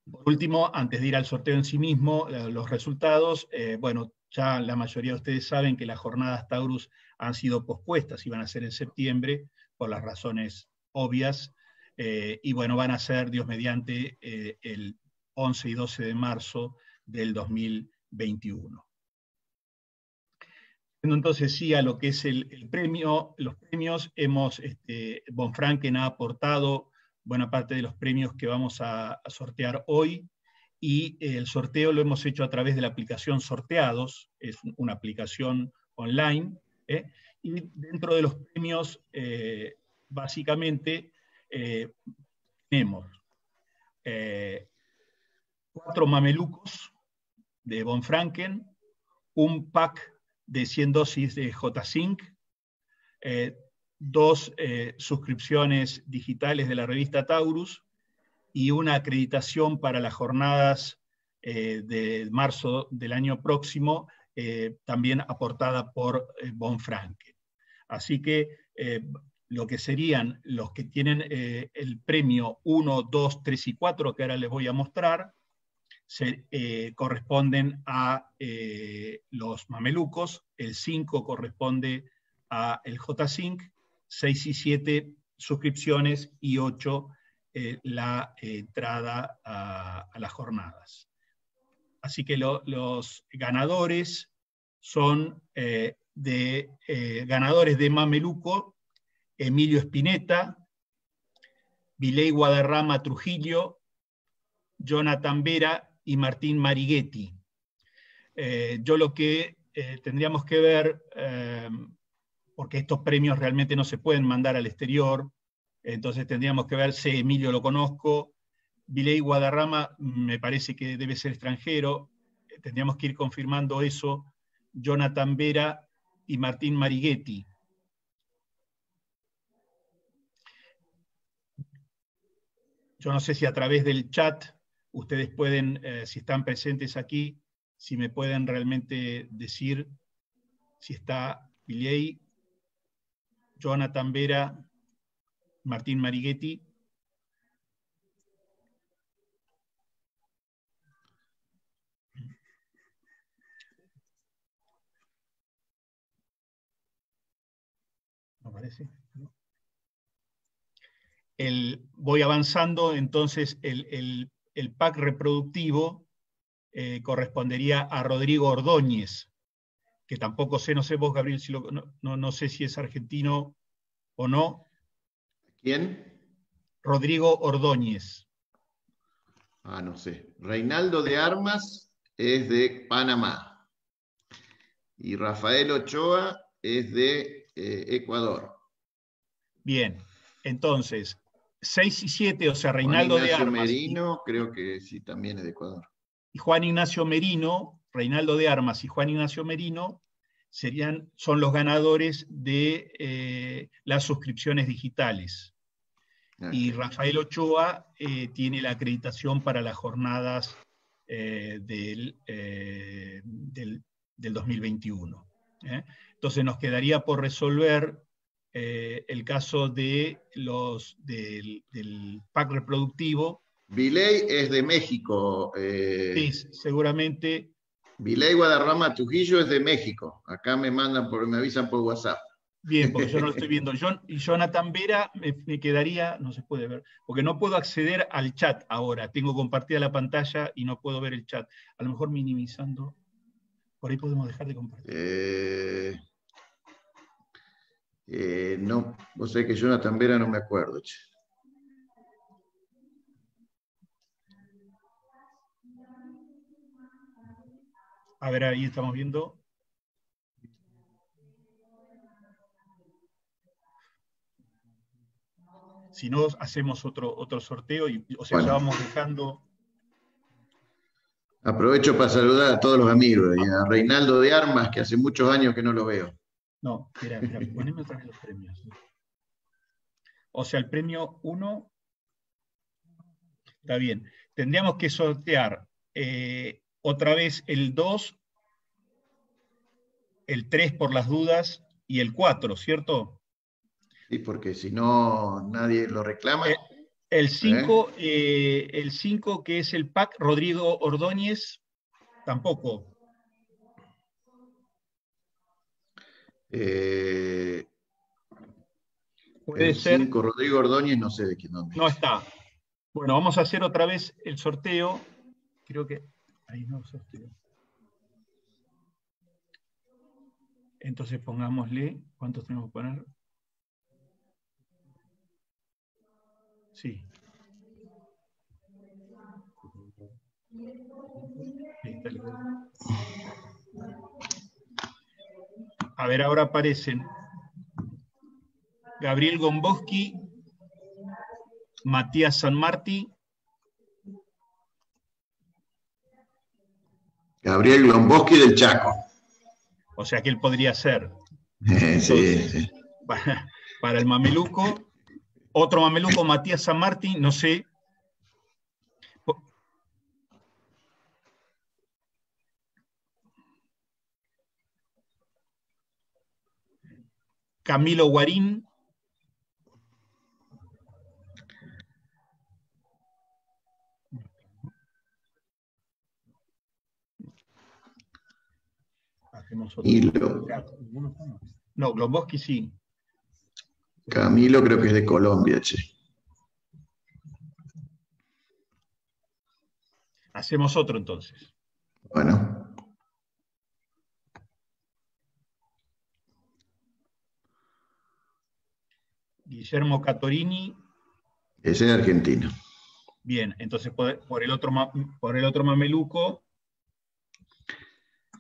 Por último, antes de ir al sorteo en sí mismo, los resultados, bueno, ya la mayoría de ustedes saben que las jornadas Taurus han sido pospuestas, iban a ser en septiembre, por las razones obvias, y bueno, van a ser, Dios mediante, el 11 y 12 de marzo del 2021. Entonces sí, a lo que es el premio, los premios, Von Franken ha aportado buena parte de los premios que vamos a sortear hoy, y el sorteo lo hemos hecho a través de la aplicación Sorteados, es una aplicación online, y dentro de los premios, básicamente, tenemos 4 mamelucos de Von Franken, un pack de 100 dosis de J-Zinc, 2 suscripciones digitales de la revista Taurus y una acreditación para las jornadas de marzo del año próximo, también aportada por Von Franken. Así que lo que serían los que tienen el premio 1, 2, 3 y 4, que ahora les voy a mostrar, corresponden a los mamelucos, el 5 corresponde a el J-Zinc, 6 y 7 suscripciones y 8 la entrada a las jornadas. Así que los ganadores son ganadores de mameluco: Emilio Spinetta, Viley Guadarrama Trujillo, Jonathan Vera y Martín Marighetti. Yo lo que tendríamos que ver, porque estos premios realmente no se pueden mandar al exterior, entonces tendríamos que ver si Emilio lo conozco, Viley Guadarrama me parece que debe ser extranjero, tendríamos que ir confirmando eso, Jonathan Vera y Martín Marighetti. Yo no sé si a través del chat ustedes pueden, si están presentes aquí, si me pueden realmente decir si está Viley, Jonathan Vera, Martín Marighetti. ¿No parece? ¿No? Voy avanzando, entonces el pack reproductivo correspondería a Rodrigo Ordóñez, que tampoco sé, no sé vos, Gabriel, si no sé si es argentino o no. ¿Quién? Rodrigo Ordóñez. Ah, no sé. Reinaldo de Armas es de Panamá. Y Rafael Ochoa es de Ecuador. Bien, entonces, 6 y 7, o sea, Reinaldo Juan de Ignacio Armas. Merino, creo que sí, también es de Ecuador. Y Juan Ignacio Merino, Reinaldo de Armas y Juan Ignacio Merino son los ganadores de las suscripciones digitales. Okay. Y Rafael Ochoa tiene la acreditación para las jornadas del 2021. Entonces nos quedaría por resolver el caso de del pack reproductivo. Viley es de México. Sí, seguramente. Viley Guadarrama Trujillo es de México. Acá me avisan por WhatsApp. Bien, porque yo no lo estoy viendo. Y Jonathan Vera me quedaría, no se puede ver, porque no puedo acceder al chat ahora. Tengo compartida la pantalla y no puedo ver el chat. A lo mejor minimizando. Por ahí podemos dejar de compartir. No, vos sabés que Jonathan Vera no me acuerdo. Che. A ver, ahí estamos viendo. Si no, hacemos otro sorteo, o sea, bueno, ya vamos dejando. Aprovecho para saludar a todos los amigos, y a Reinaldo de Armas, que hace muchos años que no lo veo. No, espera, poneme otra vez los premios. O sea, el premio 1, está bien. Tendríamos que sortear otra vez el 2, el 3 por las dudas y el 4, ¿cierto? Sí, porque si no nadie lo reclama. El 5, que es el pack, Rodrigo Ordóñez, tampoco. Puede El ser. 5, Rodrigo Ordóñez, no sé de quién dónde No está. Bueno, vamos a hacer otra vez el sorteo. Creo que ahí no sorteo. Entonces pongámosle, ¿cuántos tenemos que poner? Sí. A ver, ahora aparecen Gabriel Gomboski, Matías Sanmartí. Gabriel Gomboski del Chaco. O sea que él podría ser. Entonces, sí. Para el mameluco, otro mameluco, Matías Sanmartí, no sé. Camilo Guarín. Hacemos otro. No, Gomboski sí. Camilo creo que es de Colombia, che. Hacemos otro entonces. Bueno. Guillermo Catorini. Ese es argentino. Bien, entonces por el otro mameluco.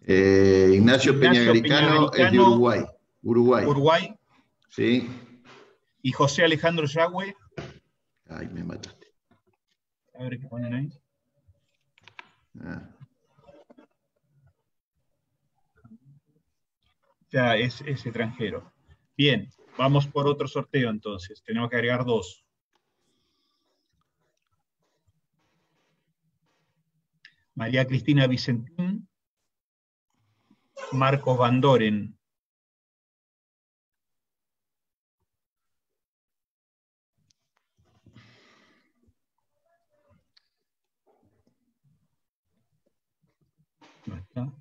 Ignacio Peña Garicano es de Uruguay. Uruguay. Sí. Y José Alejandro Yagüe. Ay, me mataste. A ver qué ponen ahí. Ya es extranjero. Bien, vamos por otro sorteo entonces. Tenemos que agregar 2. María Cristina Vicentín. Marcos Van Doren. No está.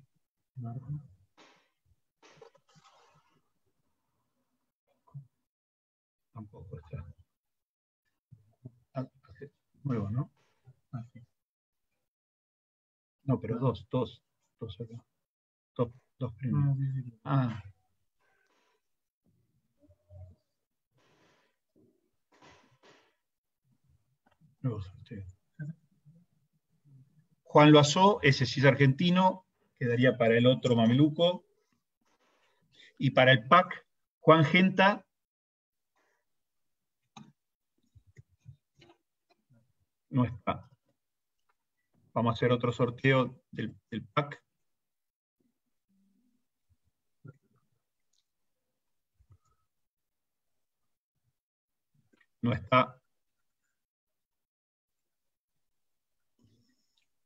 Tampoco está. Nuevo, ¿no? No, pero dos acá. Dos premios. Nuevo sorteo. Juan Loazó, ese sí es argentino, quedaría para el otro mameluco. Y para el PAC, Juan Genta. No está. Vamos a hacer otro sorteo del PAC. No está.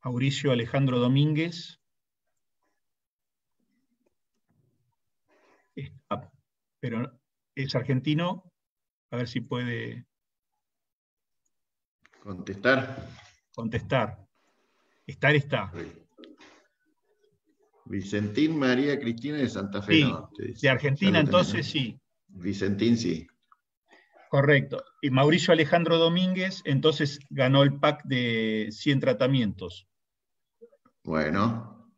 Mauricio Alejandro Domínguez. Está, pero es argentino. A ver si puede contestar. Está. Vicentín María Cristina de Santa Fe. Sí, No, de Argentina entonces sí. Vicentín sí. Correcto. Y Mauricio Alejandro Domínguez entonces ganó el pack de 100 tratamientos. Bueno.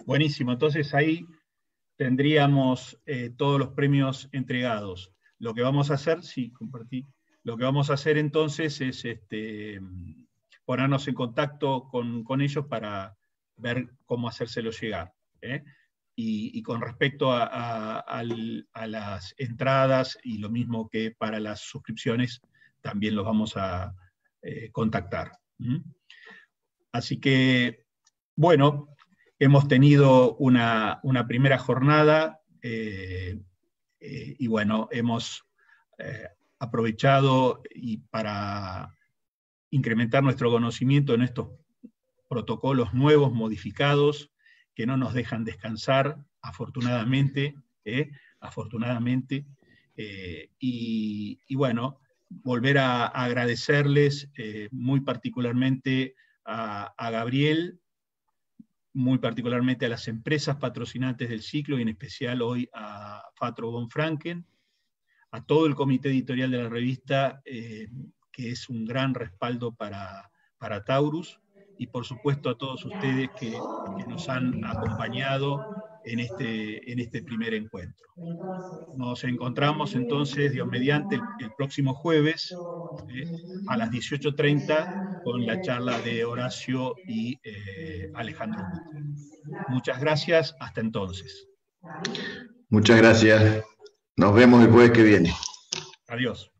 Buenísimo. Entonces ahí tendríamos todos los premios entregados. Lo que vamos a hacer, sí, compartí. Lo que vamos a hacer entonces es ponernos en contacto con ellos para ver cómo hacérselo llegar. Y con respecto a las entradas, y lo mismo que para las suscripciones, también los vamos a contactar. Así que, bueno, hemos tenido una primera jornada y bueno, hemos aprovechado y para incrementar nuestro conocimiento en estos protocolos nuevos, modificados, que no nos dejan descansar, afortunadamente, Y bueno, volver a agradecerles muy particularmente a Gabriel, muy particularmente a las empresas patrocinantes del ciclo, y en especial hoy a Fatro von Franken, a todo el comité editorial de la revista, que es un gran respaldo para Taurus, y por supuesto a todos ustedes que nos han acompañado en este primer encuentro. Nos encontramos entonces, Dios mediante, el próximo jueves a las 18:30 con la charla de Horacio y Alejandro Buco. Muchas gracias, hasta entonces. Muchas gracias. Nos vemos el jueves que viene. Adiós.